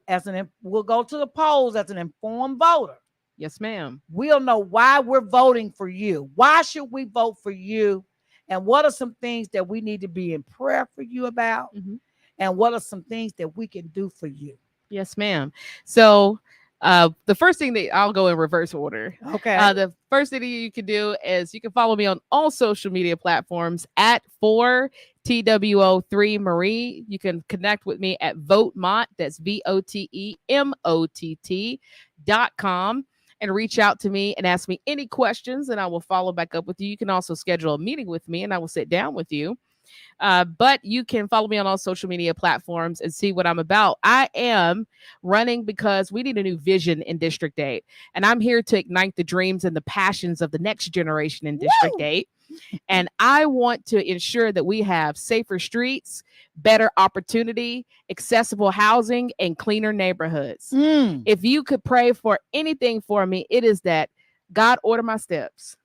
we'll go to the polls as an informed voter. Yes, ma'am. We'll know why we're voting for you. Why should we vote for you? And what are some things that we need to be in prayer for you about? And what are some things that we can do for you? Yes, ma'am. So the first thing that I'll go in reverse order. Okay. The first thing that you can do is you can follow me on all social media platforms at 4TWO3 Marie. You can connect with me at Vote Mott. That's VOTEMOTT.com. And reach out to me and ask me any questions, and I will follow back up with you. You can also schedule a meeting with me, and I will sit down with you. But you can follow me on all social media platforms and see what I'm about. I am running because we need a new vision in District 8. And I'm here to ignite the dreams and the passions of the next generation in District 8. And I want to ensure that we have safer streets, better opportunity, accessible housing, and cleaner neighborhoods. If you could pray for anything for me, it is that God order my steps.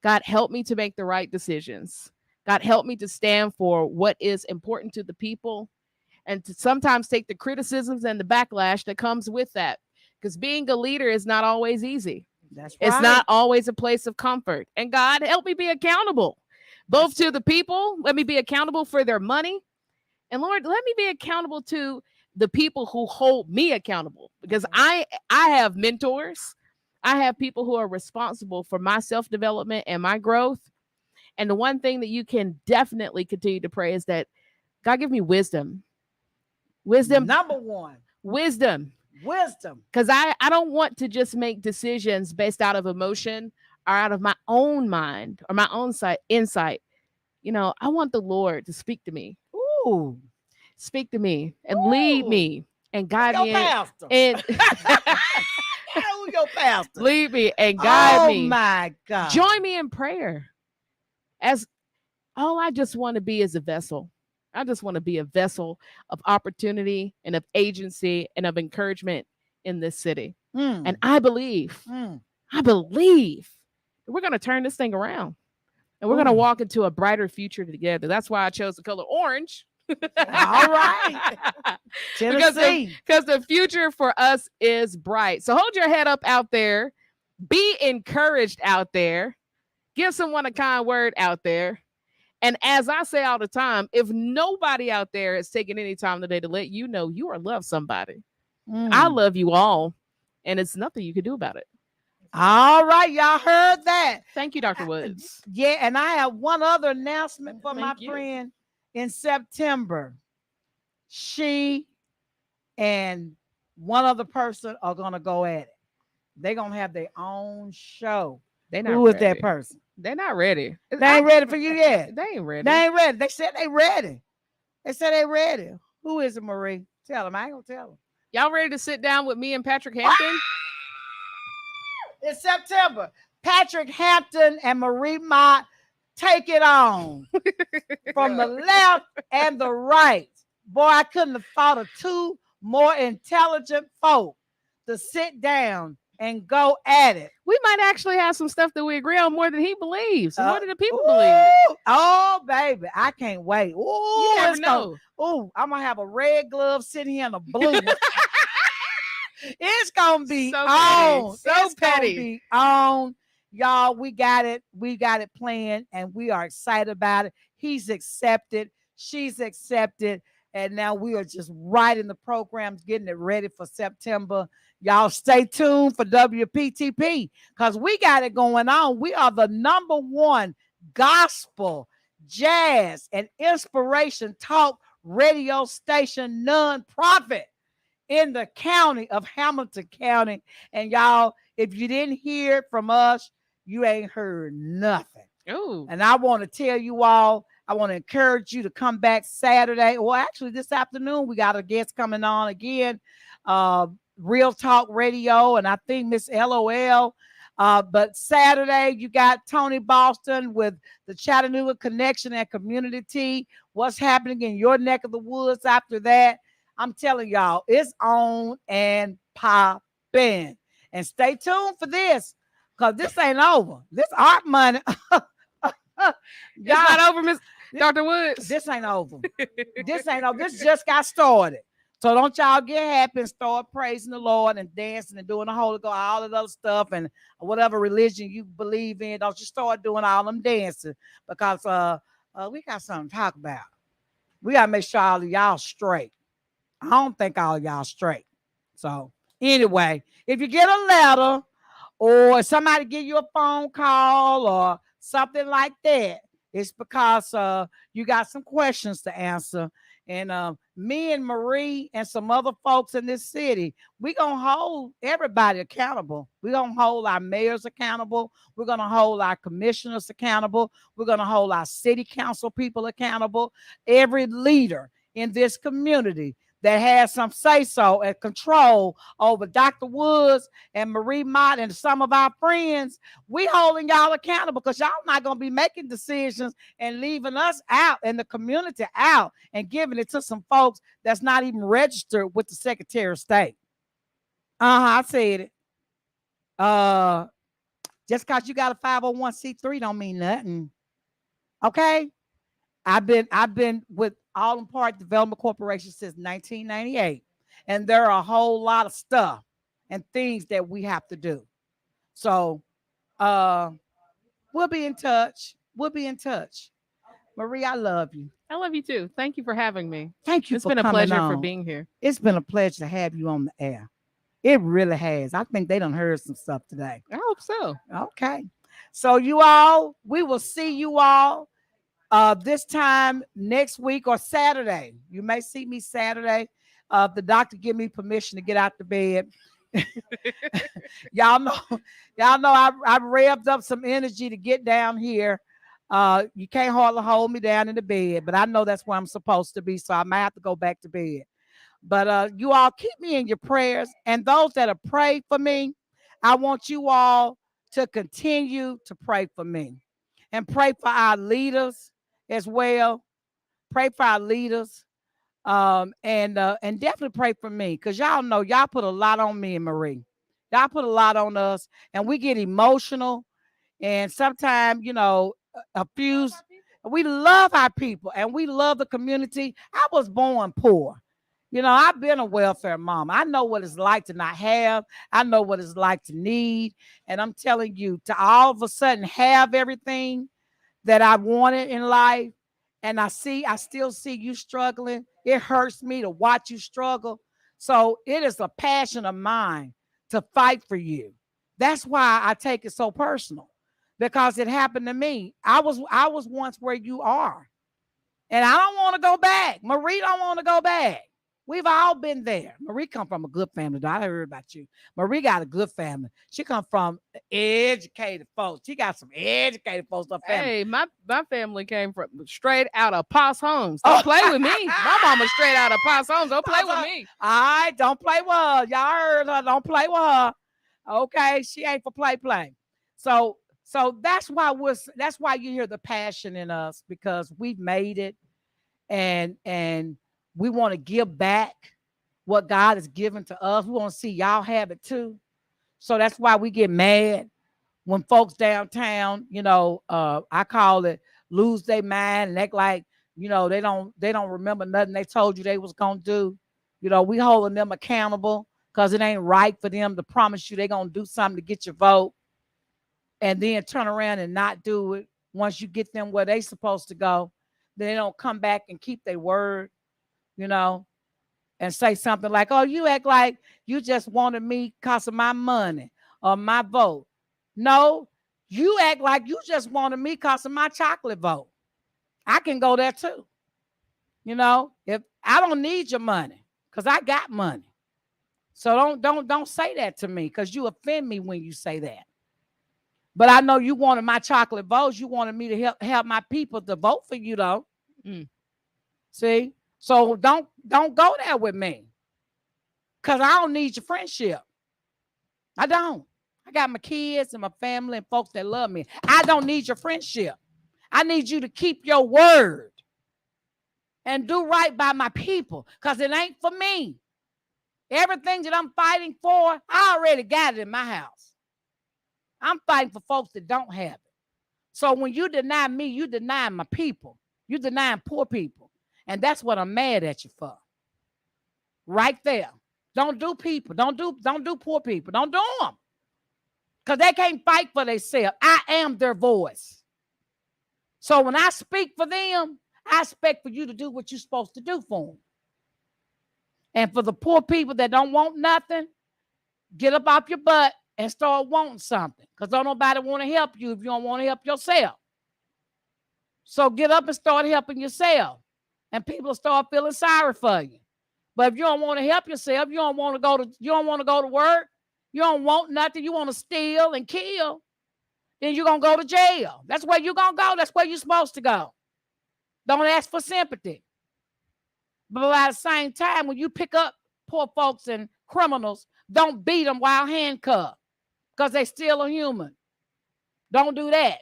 God help me to make the right decisions. God help me to stand for what is important to the people and to sometimes take the criticisms and the backlash that comes with that. Because being a leader is not always easy. That's right. It's not always a place of comfort. And God, help me be accountable, both to the people. Let me be accountable for their money. And Lord, let me be accountable to the people who hold me accountable. Because I have mentors. I have people who are responsible for my self-development and my growth. And the one thing that you can definitely continue to pray is that God give me wisdom. Wisdom. Number one. Wisdom. Because I don't want to just make decisions based out of emotion or out of my own mind or my own insight. You know, I want the Lord to speak to me. Ooh. Speak to me and lead me and guide me. Pastor. And your pastor. Lead me and guide me. Oh my God. Join me in prayer. As all I just want to be is a vessel. I just want to be a vessel of opportunity and of agency and of encouragement in this city. And I believe that we're going to turn this thing around and we're going to walk into a brighter future together. That's why I chose the color orange. All right. Tennessee. Because the future for us is bright. So hold your head up out there. Be encouraged out there. Give someone a kind word out there. And as I say all the time, if nobody out there is taking any time today to let you know you are loved somebody, I love you all. And it's nothing you can do about it. All right. Y'all heard that. Thank you, Dr. Woods. Yeah. And I have one other announcement for my friend in September. She and one other person are going to go at it. They're going to have their own show. Who is that person? They're not ready. They ain't ready for you yet. They ain't ready. They ain't ready. They said they ready. They said they ready. Who is it, Marie? Tell them. I ain't gonna tell them. Y'all ready to sit down with me and Patrick Hampton? It's September. Patrick Hampton and Marie Mott take it on from the left and the right. Boy, I couldn't have thought of two more intelligent folk to sit down and go at it. We might actually have some stuff that we agree on more than he believes. More than the people believe. Oh, baby. I can't wait. Ooh, you never know. I'm going to have a red glove sitting here and a blue one. It's gonna be So petty. on. So It's gonna petty. be on. Y'all, we got it. We got it planned, and we are excited about it. He's accepted. She's accepted. And now we are just writing the programs, getting it ready for September. Y'all stay tuned for WPTP because we got it going on. We are the number one gospel, jazz, and inspiration talk radio station nonprofit in the county of Hamilton County. And y'all, if you didn't hear it from us, you ain't heard nothing. Ooh. And I want to tell you all, I want to encourage you to come back Saturday. Well, actually, this afternoon, we got a guest coming on again, Real Talk Radio, and I think Miss LOL. But Saturday, you got Tony Boston with the Chattanooga Connection and Community Tea. What's happening in your neck of the woods after that? I'm telling y'all, it's on and popping. And stay tuned for this, because this ain't over. This art money. It's not over, Miss Dr. Woods. This ain't over. This ain't over. This just got started. So don't y'all get happy and start praising the Lord and dancing and doing the Holy Ghost, all that other stuff, and whatever religion you believe in. Don't you start doing all them dancing, because we got something to talk about. We gotta make sure all of y'all straight. I don't think all of y'all straight. So anyway, if you get a letter or somebody give you a phone call or something like that, it's because you got some questions to answer. And me and Marie and some other folks in this city, we're going to hold everybody accountable. We're going to hold our mayors accountable. We're going to hold our commissioners accountable. We're going to hold our city council people accountable. Every leader in this community that has some say-so and control over Dr. Woods and Marie Mott and some of our friends, we holding y'all accountable, because y'all not going to be making decisions and leaving us out and the community out and giving it to some folks that's not even registered with the Secretary of State. I said it. Just because you got a 501c3 don't mean nothing. Okay? I've been with Alden Park Development Corporation since 1998, and there are a whole lot of stuff and things that we have to do. So we'll be in touch. We'll be in touch. Marie, I love you. I love you too. Thank you for having me. Thank you. It's for been a coming pleasure for on. being here. It's been a pleasure to have you on the air. It really has. I think they done heard some stuff today. I hope so. Okay. So you all, we will see you all this time next week or Saturday. You may see me Saturday. If the doctor give me permission to get out the bed. y'all know I revved up some energy to get down here. You can't hardly hold me down in the bed, but I know that's where I'm supposed to be, so I might have to go back to bed. But you all keep me in your prayers, and those that have prayed for me, I want you all to continue to pray for me and pray for our leaders as well. Pray for our leaders, and definitely pray for me, because y'all know y'all put a lot on me and Marie. Y'all put a lot on us, and we get emotional, and sometimes a few. We love our people and we love the community. I was born poor. I've been a welfare mom. I know what it's like to not have. I know what it's like to need. And I'm telling you, to all of a sudden have everything that I wanted in life, and I still see you struggling. It hurts me to watch you struggle. So it is a passion of mine to fight for you. That's why I take it so personal, because it happened to me. I was once where you are, and I don't want to go back. Marie don't want to go back. We've all been there. Marie come from a good family. I heard about you. Marie got a good family. She come from educated folks. She got some educated folks in her family. Hey, my family came from straight out of Poss Homes. Don't play with me. My mama straight out of Poss Homes. Don't play with me. All right, don't play with her. Y'all heard her. Don't play with her. Okay, she ain't for play. So that's why you hear the passion in us, because we've made it, and we want to give back what God has given to us. We want to see y'all have it too. So that's why we get mad when folks downtown, I call it lose their mind and act like, they don't remember nothing they told you they was gonna do. We holding them accountable. because it ain't right for them to promise you they're going to do something to get your vote and then turn around and not do it. Once you get them where they supposed to go, then they don't come back and keep their word, you know, and say something like, oh, you act like you just wanted me because of my money or my vote. No, you act like you just wanted me because of my chocolate vote. I can go there too. You know, if I don't need your money because I got money. So don't say that to me because you offend me when you say that. But I know you wanted my chocolate votes. You wanted me to help my people to vote for you, though. See? So don't go there with me. Because I don't need your friendship. I don't. I got my kids and my family and folks that love me. I don't need your friendship. I need you to keep your word and do right by my people because it ain't for me. Everything that I'm fighting for, I already got it in my house. I'm fighting for folks that don't have it. So when you deny me, you deny my people. You denying poor people. And that's what I'm mad at you for. Right there. Don't do people. Don't do poor people. Don't do them. Because they can't fight for themselves. I am their voice. So when I speak for them, I expect for you to do what you're supposed to do for them. And for the poor people that don't want nothing, get up off your butt and start wanting something. Because don't nobody want to help you if you don't want to help yourself. So get up and start helping yourself. And people will start feeling sorry for you. But if you don't want to help yourself, you don't want to go to work, you don't want nothing, you want to steal and kill, then you're going to go to jail. That's where you're going to go. That's where you're supposed to go. Don't ask for sympathy. But at the same time, when you pick up poor folks and criminals, don't beat them while handcuffed because they still a human. Don't do that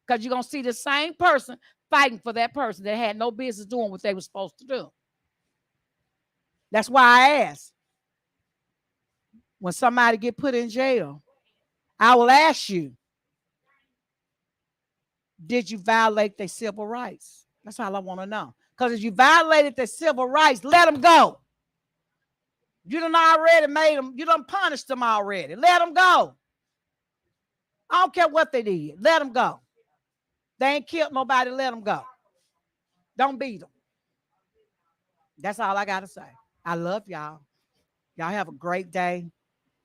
because you're going to see the same person fighting for that person that had no business doing what they were supposed to do. That's why I ask, when somebody get put in jail, I will ask you, did you violate their civil rights? That's all I want to know. Because if you violated their civil rights, let them go. You done already made them, you done punished them already. Let them go. I don't care what they did. Let them go. They ain't killed nobody. Let them go. Don't beat them. That's all I got to say. I love y'all. Y'all have a great day.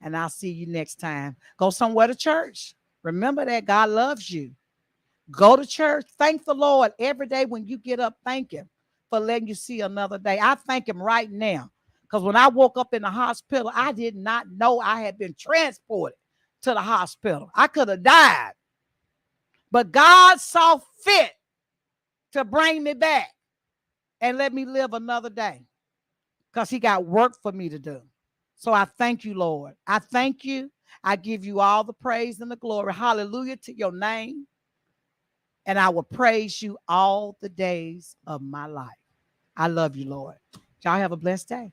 And I'll see you next time. Go somewhere to church. Remember that God loves you. Go to church. Thank the Lord every day when you get up. Thank him for letting you see another day. I thank him right now. Because when I woke up in the hospital, I did not know I had been transported to the hospital. I could have died. But God saw fit to bring me back and let me live another day. Because he got work for me to do. So I thank you, Lord. I thank you. I give you all the praise and the glory. Hallelujah to your name. And I will praise you all the days of my life. I love you, Lord. Y'all have a blessed day.